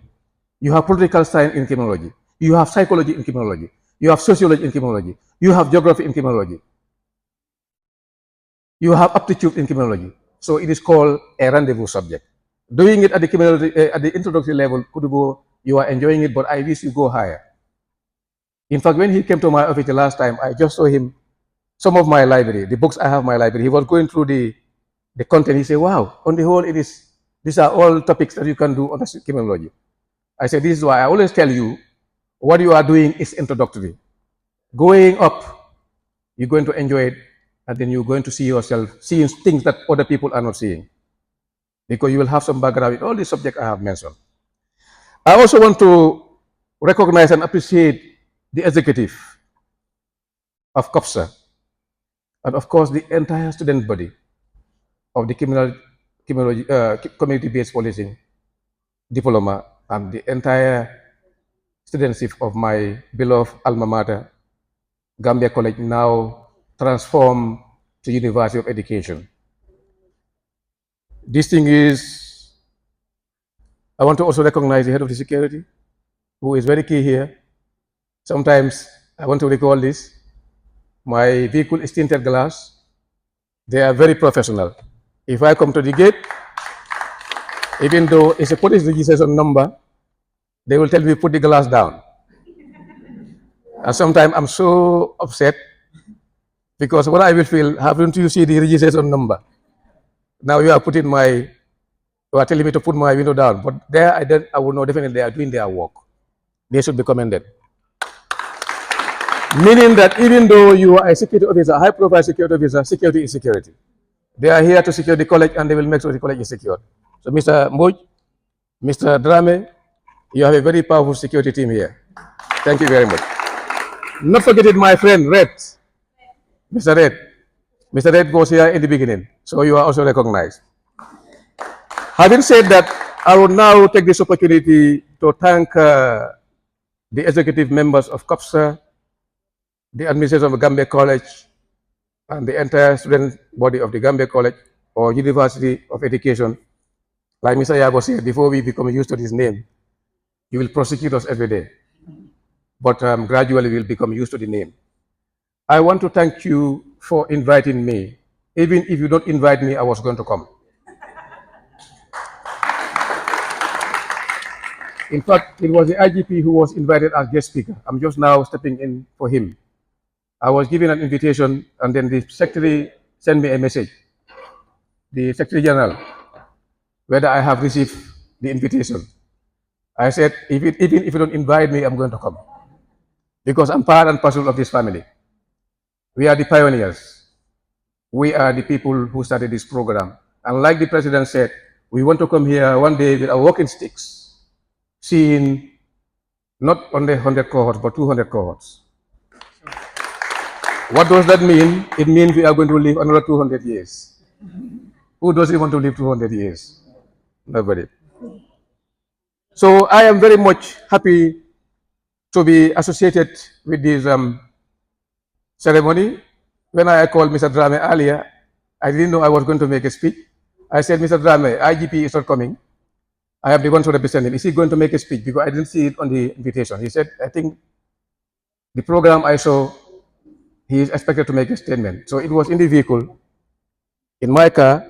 Speaker 7: You have political science in criminology. You have psychology in criminology. You have sociology in criminology. You have geography in criminology. You have aptitude in criminology. So it is called a rendezvous subject. Doing it at the introductory level, Kudubo, you are enjoying it, but I wish you go higher. In fact, when he came to my office the last time, I just saw him some of my library, the books I have in my library. He was going through the content. He said, wow, on the whole, these are all topics that you can do on criminology. I said, this is why I always tell you, what you are doing is introductory. Going up, you're going to enjoy it, and then you're going to see yourself seeing things that other people are not seeing. Because you will have some background in all the subjects I have mentioned. I also want to recognize and appreciate the executive of CoPSA, and of course the entire student body of the community-based policing diploma, and the entire studentship of my beloved alma mater, Gambia College, now transformed to University of Education. This thing is, I want to also recognize the head of the security, who is very key here. Sometimes I want to recall this. My vehicle is tinted glass. They are very professional. If I come to the gate, even though it's a police registration number, they will tell me put the glass down. And sometimes I'm so upset because what I will feel, haven't you see the registration number? Now you are putting you are telling me to put my window down. But there I will know definitely they are doing their work. They should be commended. Meaning that even though you are a security officer, high profile security officer, security is security. They are here to secure the college and they will make sure the college is secure. So Mr. Moj, Mr. Drame, you have a very powerful security team here. Thank you very much. Not forgetting my friend Red, Mr. Red. Mr. Red was here in the beginning, so you are also recognized. Having said that, I will now take this opportunity to thank the executive members of CoPSA, the administration of Gambia College, and the entire student body of the Gambia College or University of Education. Like Mr. Yago said, before we become used to this name, you will prosecute us every day. But gradually we'll become used to the name. I want to thank you for inviting me. Even if you don't invite me, I was going to come. In fact, it was the IGP who was invited as guest speaker. I'm just now stepping in for him. I was given an invitation, and then the secretary sent me a message, the Secretary General, whether I have received the invitation. I said, even if you don't invite me, I'm going to come. Because I'm part and parcel of this family. We are the pioneers. We are the people who started this program. And like the president said, we want to come here one day with our walking sticks, seeing not only 100 cohorts, but 200 cohorts. What does that mean? It means we are going to live another 200 years. Who doesn't want to live 200 years? Nobody. So I am very much happy to be associated with this ceremony. When I called Mr. Drame earlier, I didn't know I was going to make a speech. I said, Mr. Drame, IGP is not coming. I am the one to represent him. Is he going to make a speech? Because I didn't see it on the invitation. He said, I think the program I saw, he is expected to make a statement. So it was in the vehicle, in my car,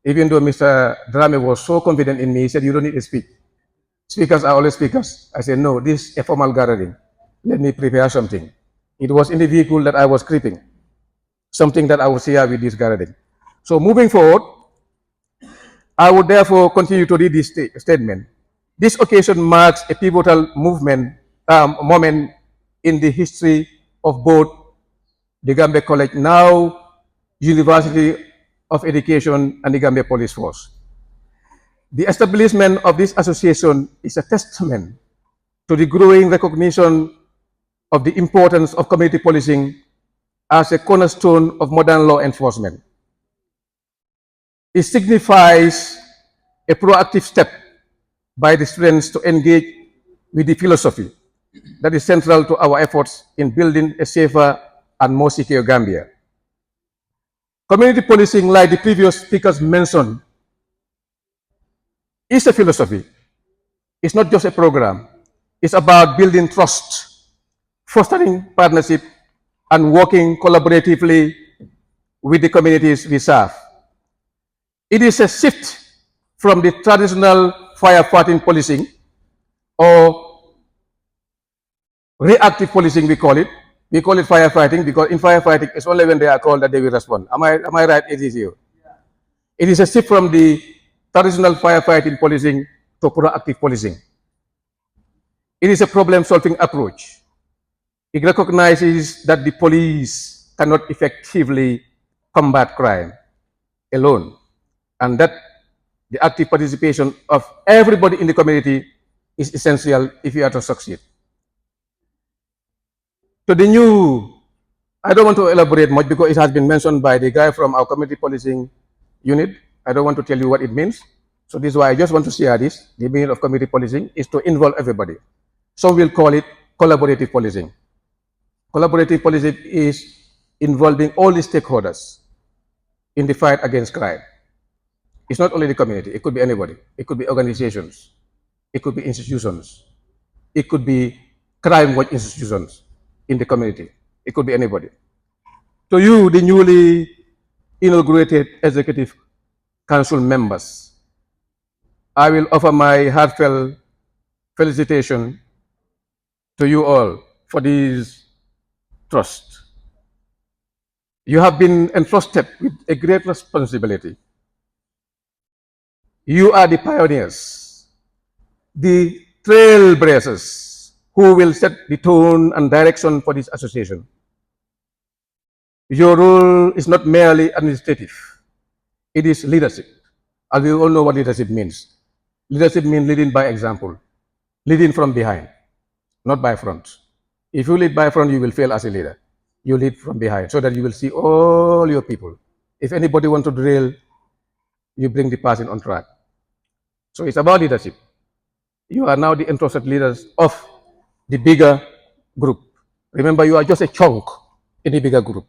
Speaker 7: even though Mr. Drame was so confident in me, he said, you don't need a speech. Speakers are always speakers. I said, no, this is a formal gathering. Let me prepare something. It was in the vehicle that I was creeping, something that I will share with this gathering. So moving forward, I would therefore continue to read this statement. This occasion marks a pivotal moment in the history of both the Gambia College, now University of Education, and the Gambia Police Force. The establishment of this association is a testament to the growing recognition of the importance of community policing as a cornerstone of modern law enforcement. It signifies a proactive step by the students to engage with the philosophy that is central to our efforts in building a safer and more secure Gambia. Community policing, like the previous speakers mentioned, is a philosophy. It's not just a program. It's about building trust, fostering partnership, and working collaboratively with the communities we serve. It is a shift from the traditional firefighting policing or reactive policing, we call it. We call it firefighting because in firefighting, it's only when they are called that they will respond. Am I right? It is you. It is a shift from the traditional firefighting policing to proactive policing. It is a problem-solving approach. It recognizes that the police cannot effectively combat crime alone, and that the active participation of everybody in the community is essential if you are to succeed. To the new, I don't want to elaborate much because it has been mentioned by the guy from our community policing unit. I don't want to tell you what it means. So this is why I just want to share this. The meaning of community policing is to involve everybody. Some will call it collaborative policing. Collaborative policing is involving all the stakeholders in the fight against crime. It's not only the community. It could be anybody. It could be organizations. It could be institutions. It could be crime watch institutions in the community. It could be anybody. To you, the newly inaugurated executive council members, I will offer my heartfelt felicitation to you all for this trust. You have been entrusted with a great responsibility. You are the pioneers, the trailblazers who will set the tone and direction for this association. Your role is not merely administrative, it is leadership. And we all know what leadership means. Leadership means leading by example, leading from behind, not by front. If you lead by front, you will fail as a leader. You lead from behind so that you will see all your people. If anybody wants to derail, you bring the person on track. So it's about leadership. You are now the entrusted leaders of the bigger group. Remember, you are just a chunk in the bigger group.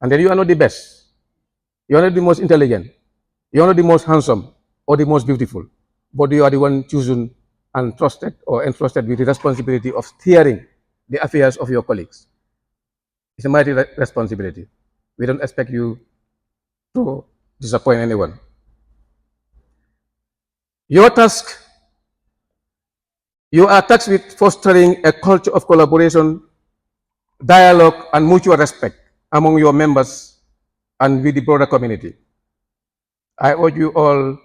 Speaker 7: And then you are not the best. You are not the most intelligent. You are not the most handsome or the most beautiful. But you are the one chosen and trusted or entrusted with the responsibility of steering the affairs of your colleagues. It's a mighty responsibility. We don't expect you to disappoint anyone. Your task, you are tasked with fostering a culture of collaboration, dialogue, and mutual respect among your members and with the broader community. I urge you all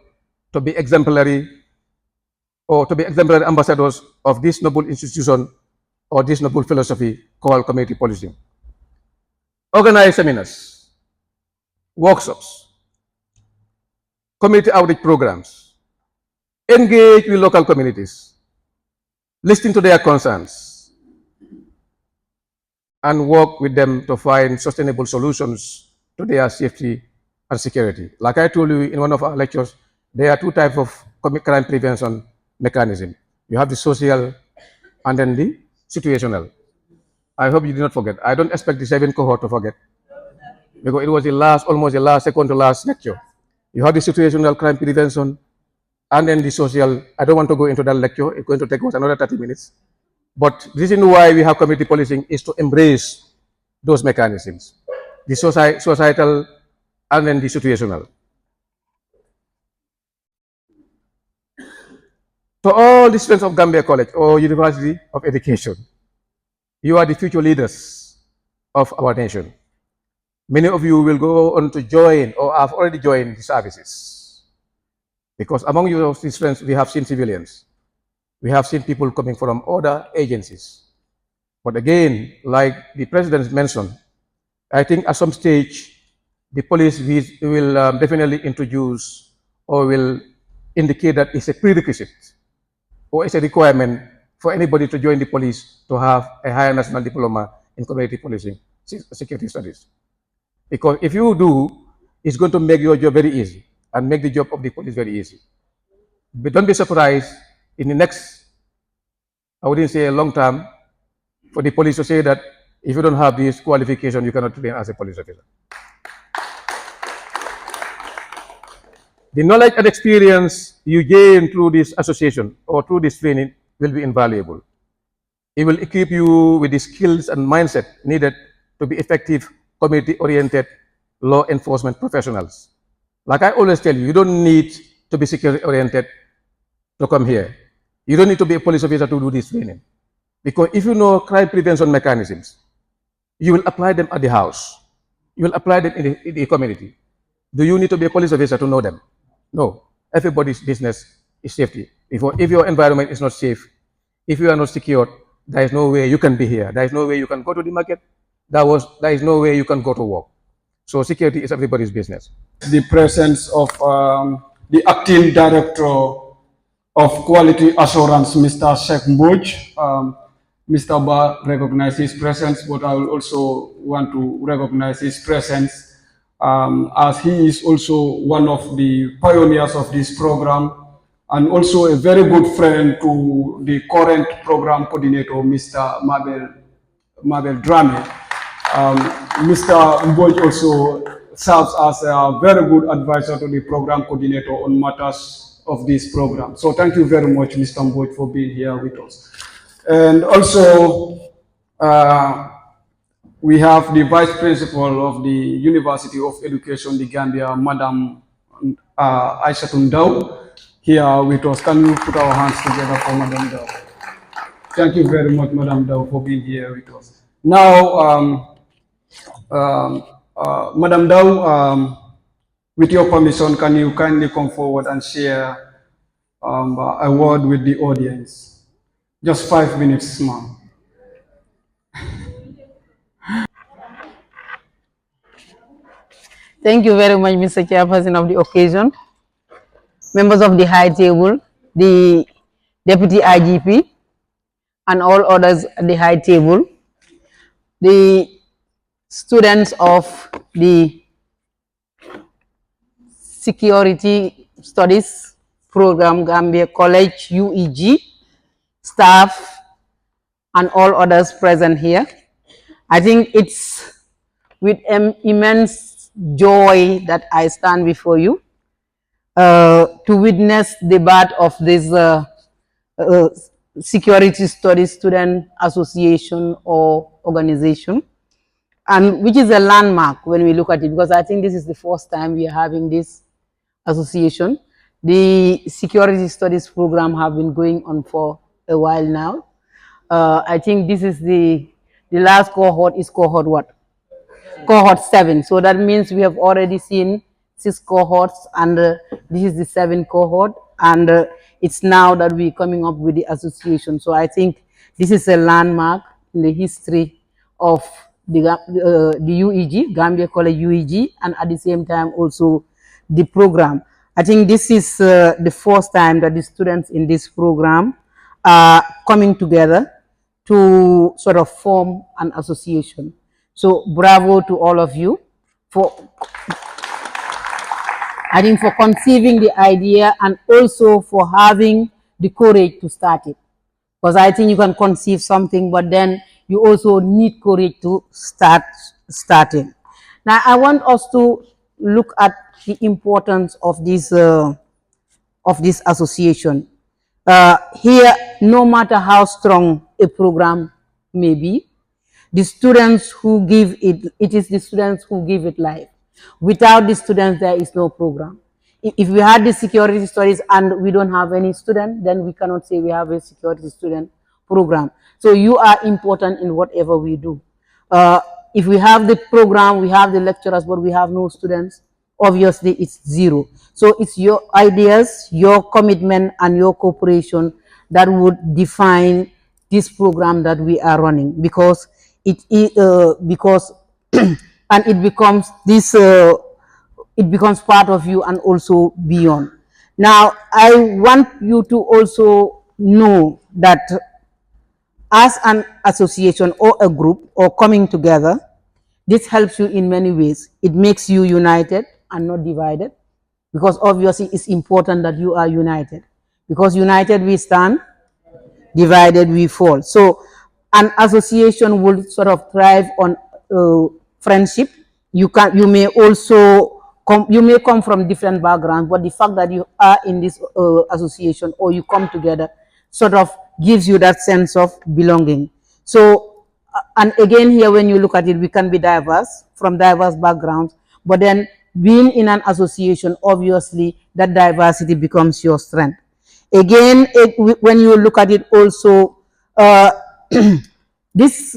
Speaker 7: to be exemplary ambassadors of this noble institution or this noble philosophy called community policing. Organize seminars, workshops, community outreach programs, engage with local communities, listen to their concerns, and work with them to find sustainable solutions to their safety and security. Like I told you in one of our lectures, there are two types of crime prevention mechanism. You have the social and then the situational. I hope you did not forget. I don't expect the 7th cohort to forget because it was almost the last, second to last lecture. You have the situational crime prevention and then the social. I don't want to go into that lecture. It's going to take us another 30 minutes. But the reason why we have community policing is to embrace those mechanisms, the societal and then the situational. To all the students of Gambia College or University of Education, you are the future leaders of our nation. Many of you will go on to join or have already joined the services. Because among your students, we have seen civilians. We have seen people coming from other agencies. But again, like the president mentioned, I think at some stage, the police will definitely introduce or will indicate that it's a prerequisite or it's a requirement for anybody to join the police to have a higher national diploma in community policing, security studies. Because if you do, it's going to make your job very easy and make the job of the police very easy. But don't be surprised in the next, I wouldn't say a long term, for the police to say that if you don't have this qualification, you cannot train as a police officer. The knowledge and experience you gain through this association or through this training will be invaluable. It will equip you with the skills and mindset needed to be effective, community-oriented law enforcement professionals. Like I always tell you, you don't need to be security-oriented to come here. You don't need to be a police officer to do this training. Because if you know crime prevention mechanisms, you will apply them at the house. You will apply them in the community. Do you need to be a police officer to know them? No. Everybody's business is safety. If your environment is not safe, if you are not secured, there is no way you can be here. There is no way you can go to the market. There is no way you can go to work. So security is everybody's business.
Speaker 3: The presence of the acting director of quality assurance, Mr. Sheikh Mboj. Mr. Ba recognized his presence, but I will also want to recognize his presence as he is also one of the pioneers of this program and also a very good friend to the current program coordinator, Mr. Mabel Drame. Mr. Mboj also serves as a very good advisor to the program coordinator on matters of this program. So thank you very much, Mr. Mboj, for being here with us. And also, we have the Vice Principal of the University of Education, the Gambia, Madam Aishatun Dow, here with us. Can you put our hands together for Madam Dow? Thank you very much, Madam Dow, for being here with us. Now, Madam Dow, with your permission, can you kindly come forward and share a word with the audience? Just 5 minutes, ma'am.
Speaker 8: Thank you very much, Mr. Chairperson of the occasion, members of the high table, the Deputy IGP, and all others at the high table, the students of the Security Studies Program, Gambia College, UEG, staff, and all others present here. I think it's with immense joy that I stand before you to witness the birth of this Security Studies Student Association or organization, and which is a landmark when we look at it, because I think this is the first time we are having this association. The Security Studies program have been going on for a while now. I think this is the last cohort is cohort what? Cohort 7. So that means we have already seen 6 cohorts, and this is the 7th cohort, and it's now that we're coming up with the association. So I think this is a landmark in the history of the UEG, Gambia College UEG, and at the same time also the program. I think this is the first time that the students in this program are coming together to sort of form an association. So bravo to all of you for, I think, for conceiving the idea and also for having the courage to start it. Because I think you can conceive something, but then you also need courage to start it. Now I want us to look at the importance of this association. Here, no matter how strong a program may be, the students who give it, it is the students who give it life. Without the students, there is no program. If we had the security studies and we don't have any student, then we cannot say we have a security student program. So you are important in whatever we do. If we have the program, we have the lecturers, but we have no students, obviously it's zero. So it's your ideas, your commitment, and your cooperation that would define this program that we are running, because it and it becomes this it becomes part of you and also beyond. Now I want you to also know that as an association or a group or coming together, this helps you in many ways. It makes you united and not divided, because obviously it's important that you are united, because united we stand, divided we fall. So an association will sort of thrive on friendship. You may also come from different backgrounds, but the fact that you are in this association or you come together sort of gives you that sense of belonging. So and again, here when you look at it, we can be diverse from diverse backgrounds, but then being in an association, obviously that diversity becomes your strength. Again, when you look at it also, this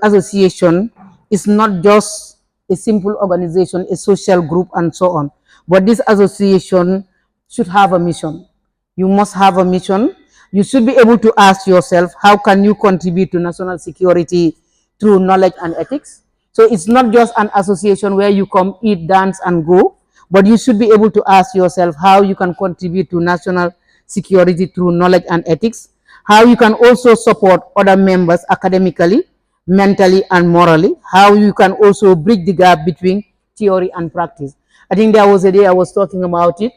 Speaker 8: association is not just a simple organization, a social group, and so on. But this association should have a mission. You must have a mission. You should be able to ask yourself, how can you contribute to national security through knowledge and ethics? So it's not just an association where you come, eat, dance, and go, but you should be able to ask yourself how you can contribute to national security through knowledge and ethics, how you can also support other members academically, mentally, and morally, how you can also bridge the gap between theory and practice. I think there was a day I was talking about it.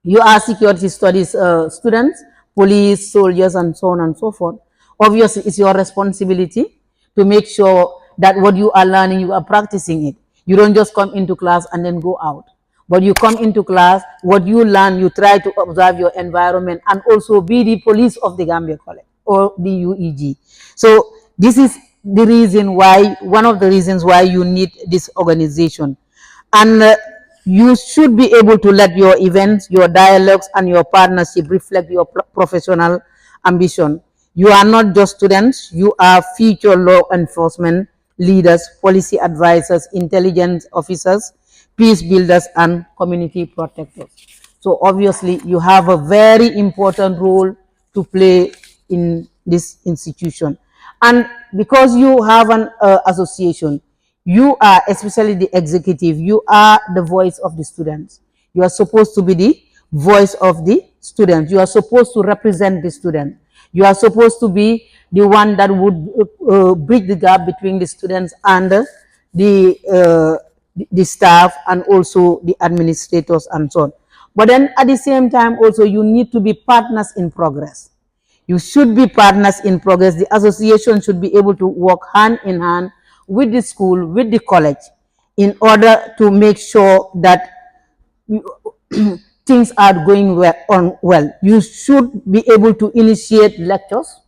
Speaker 8: You are security studies students, police, soldiers, and so on and so forth. Obviously, it's your responsibility to make sure that what you are learning, you are practicing it. You don't just come into class and then go out. But you come into class, what you learn, you try to observe your environment and also be the police of the Gambia College or the UEG. So this is the reason why, one of the reasons why you need this organization. And you should be able to let your events, your dialogues, and your partnership reflect your professional ambition. You are not just students, you are future law enforcement leaders, policy advisors, intelligence officers, peace builders, and community protectors. So obviously, you have a very important role to play in this institution. And because you have an association, you are, especially the executive, you are the voice of the students. You are supposed to be the voice of the students. You are supposed to represent the student. You are supposed to be the one that would bridge the gap between the students and the staff and also the administrators and so on. But then at the same time also you need to be partners in progress. You should be partners in progress. The association should be able to work hand in hand with the school, with the college, in order to make sure that things are going well. You should be able to initiate lectures.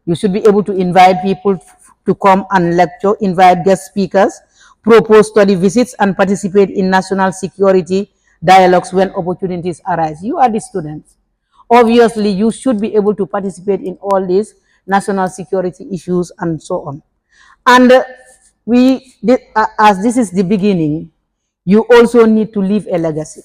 Speaker 8: You should be able to invite people to come and lecture, invite guest speakers, propose study visits, and participate in national security dialogues when opportunities arise. You are the students. Obviously, you should be able to participate in all these national security issues and so on. And as this is the beginning, you also need to leave a legacy.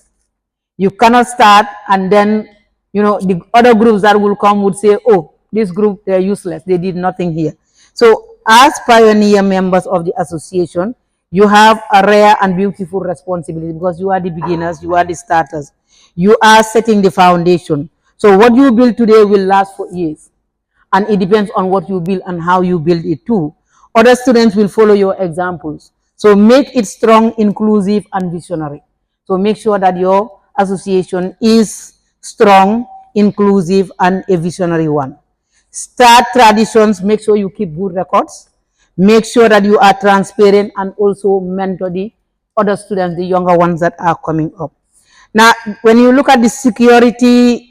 Speaker 8: You cannot start and then, the other groups that will come would say, oh, this group, they're useless. They did nothing here. So as pioneer members of the association, you have a rare and beautiful responsibility because you are the beginners, you are the starters. You are setting the foundation. So what you build today will last for years. And it depends on what you build and how you build it too. Other students will follow your examples. So make it strong, inclusive, and visionary. So make sure that your association is strong, inclusive, and a visionary one. Start traditions, make sure you keep good records. Make sure that you are transparent and also mentor the other students, the younger ones that are coming up. Now, when you look at the security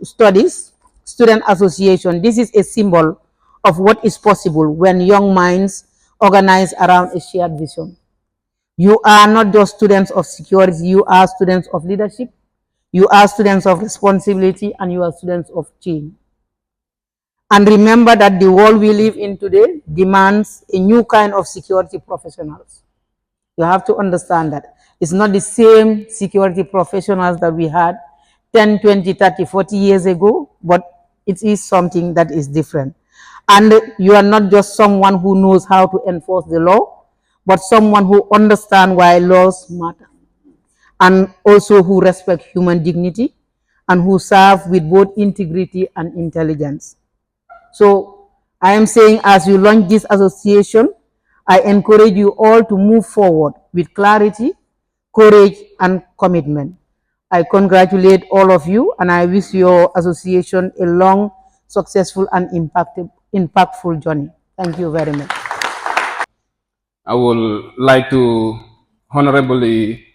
Speaker 8: studies, student association, this is a symbol of what is possible when young minds organize around a shared vision. You are not just students of security, you are students of leadership, you are students of responsibility, and you are students of change. And remember that the world we live in today demands a new kind of security professionals. You have to understand that. It's not the same security professionals that we had 10, 20, 30, 40 years ago, but it is something that is different. And you are not just someone who knows how to enforce the law, but someone who understands why laws matter, and also who respect human dignity, and who serve with both integrity and intelligence. So I am saying, as you launch this association, I encourage you all to move forward with clarity, courage, and commitment. I congratulate all of you, and I wish your association a long, successful, and impactful journey. Thank you very much.
Speaker 1: I would like to honorably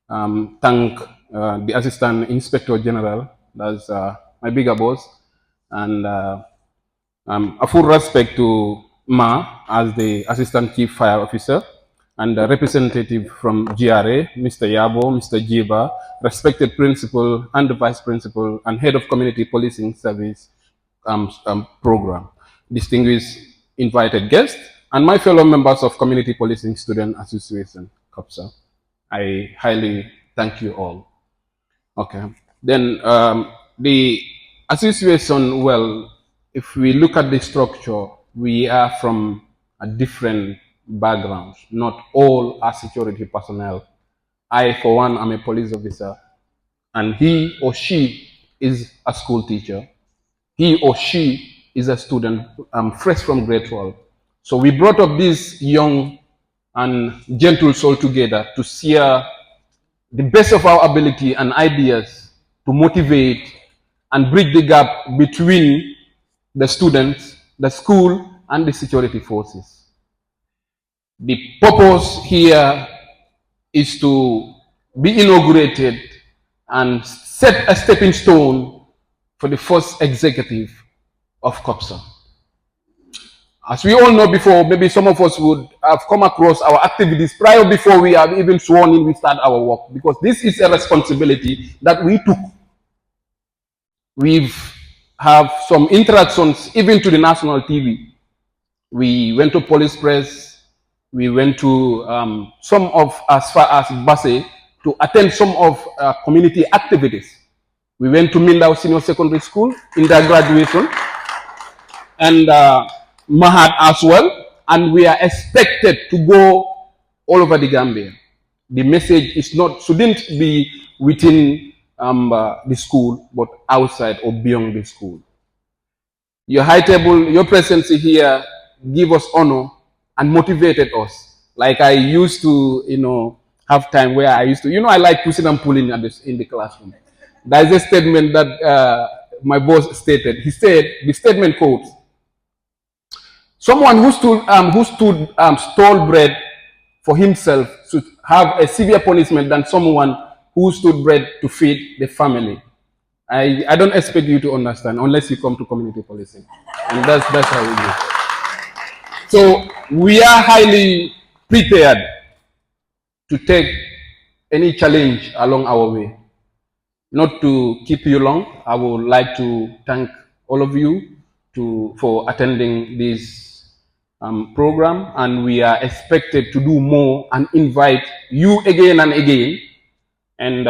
Speaker 1: thank the Assistant Inspector General, that's my bigger boss, and a full respect to Ma as the Assistant Chief Fire Officer, and the representative from GRA, Mr. Yabo, Mr. Jiba, respected Principal and the Vice Principal, and Head of Community Policing Service Program, distinguished invited guests, and my fellow members of Community Policing Student Association, CoPSA. I highly thank you all. Okay. Then the association, well, if we look at the structure, we are from a different backgrounds. Not all are security personnel. I, for one, am a police officer, and he or she is a school teacher. He or she is a student fresh from grade 12. So we brought up this young and gentle soul together to share the best of our ability and ideas to motivate and bridge the gap between the students, the school, and the security forces.
Speaker 7: The purpose here is to be inaugurated and set a stepping stone for the first executive of CoPSA. As we all know before, maybe some of us would have come across our activities prior before we have even sworn in, we start our work, because this is a responsibility that we took. We've have some interactions even to the national TV. We went to police press, we went to some of, as far as Basse, to attend some of community activities. We went to Mindao Senior Secondary School in their graduation, and Mahad as well, and we are expected to go all over the Gambia. The message is not, shouldn't be within the school, but outside or beyond the school. Your high table, your presence here give us honor and motivated us. Like I used to, have time where I used to, I like pushing and pulling in the classroom. There's a statement that my boss stated. He said, the statement quote, someone who stole bread for himself should have a severe punishment than someone who stood bread to feed the family. I don't expect you to understand unless you come to community policing. And that's how we do. So we are highly prepared to take any challenge along our way. Not to keep you long, I would like to thank all of you for attending this program, and we are expected to do more and invite you again and again. And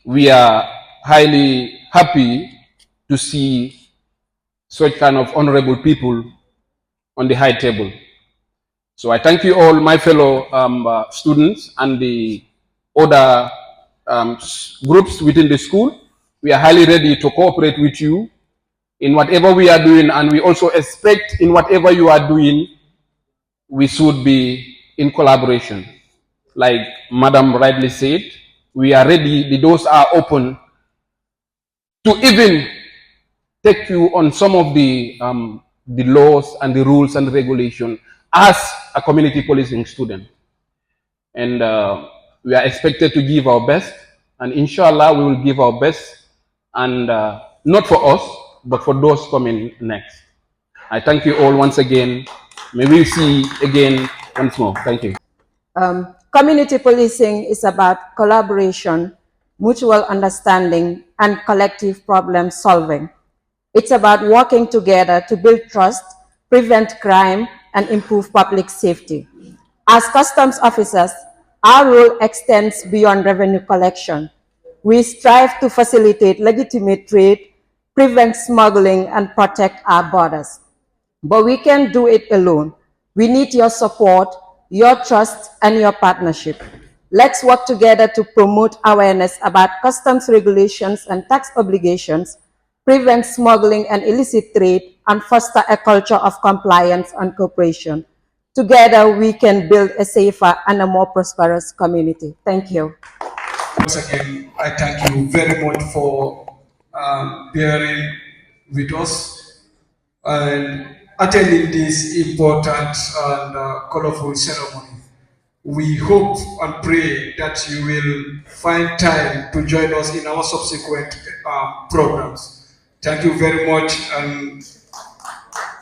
Speaker 7: we are highly happy to see such kind of honorable people on the high table. So I thank you all, my fellow students and the other groups within the school. We are highly ready to cooperate with you in whatever we are doing, and we also expect in whatever you are doing, we should be in collaboration. Like Madam rightly said, we are ready, the doors are open to even take you on some of the laws and the rules and regulation as a community policing student. And we are expected to give our best, and inshallah we will give our best, and not for us, but for those coming next. I thank you all once again. May we see again once more. Thank you.
Speaker 8: Community policing is about collaboration, mutual understanding, and collective problem solving. It's about working together to build trust, prevent crime, and improve public safety. As customs officers, our role extends beyond revenue collection. We strive to facilitate legitimate trade, prevent smuggling, and protect our borders. But we can't do it alone. We need your support, your trust, and your partnership. Let's work together to promote awareness about customs regulations and tax obligations, prevent smuggling and illicit trade, and foster a culture of compliance and cooperation. Together, we can build a safer and a more prosperous community. Thank you.
Speaker 3: Once again, I thank you very much for bearing with us and attending this important and colorful ceremony. We hope and pray that you will find time to join us in our subsequent programs. Thank you very much, and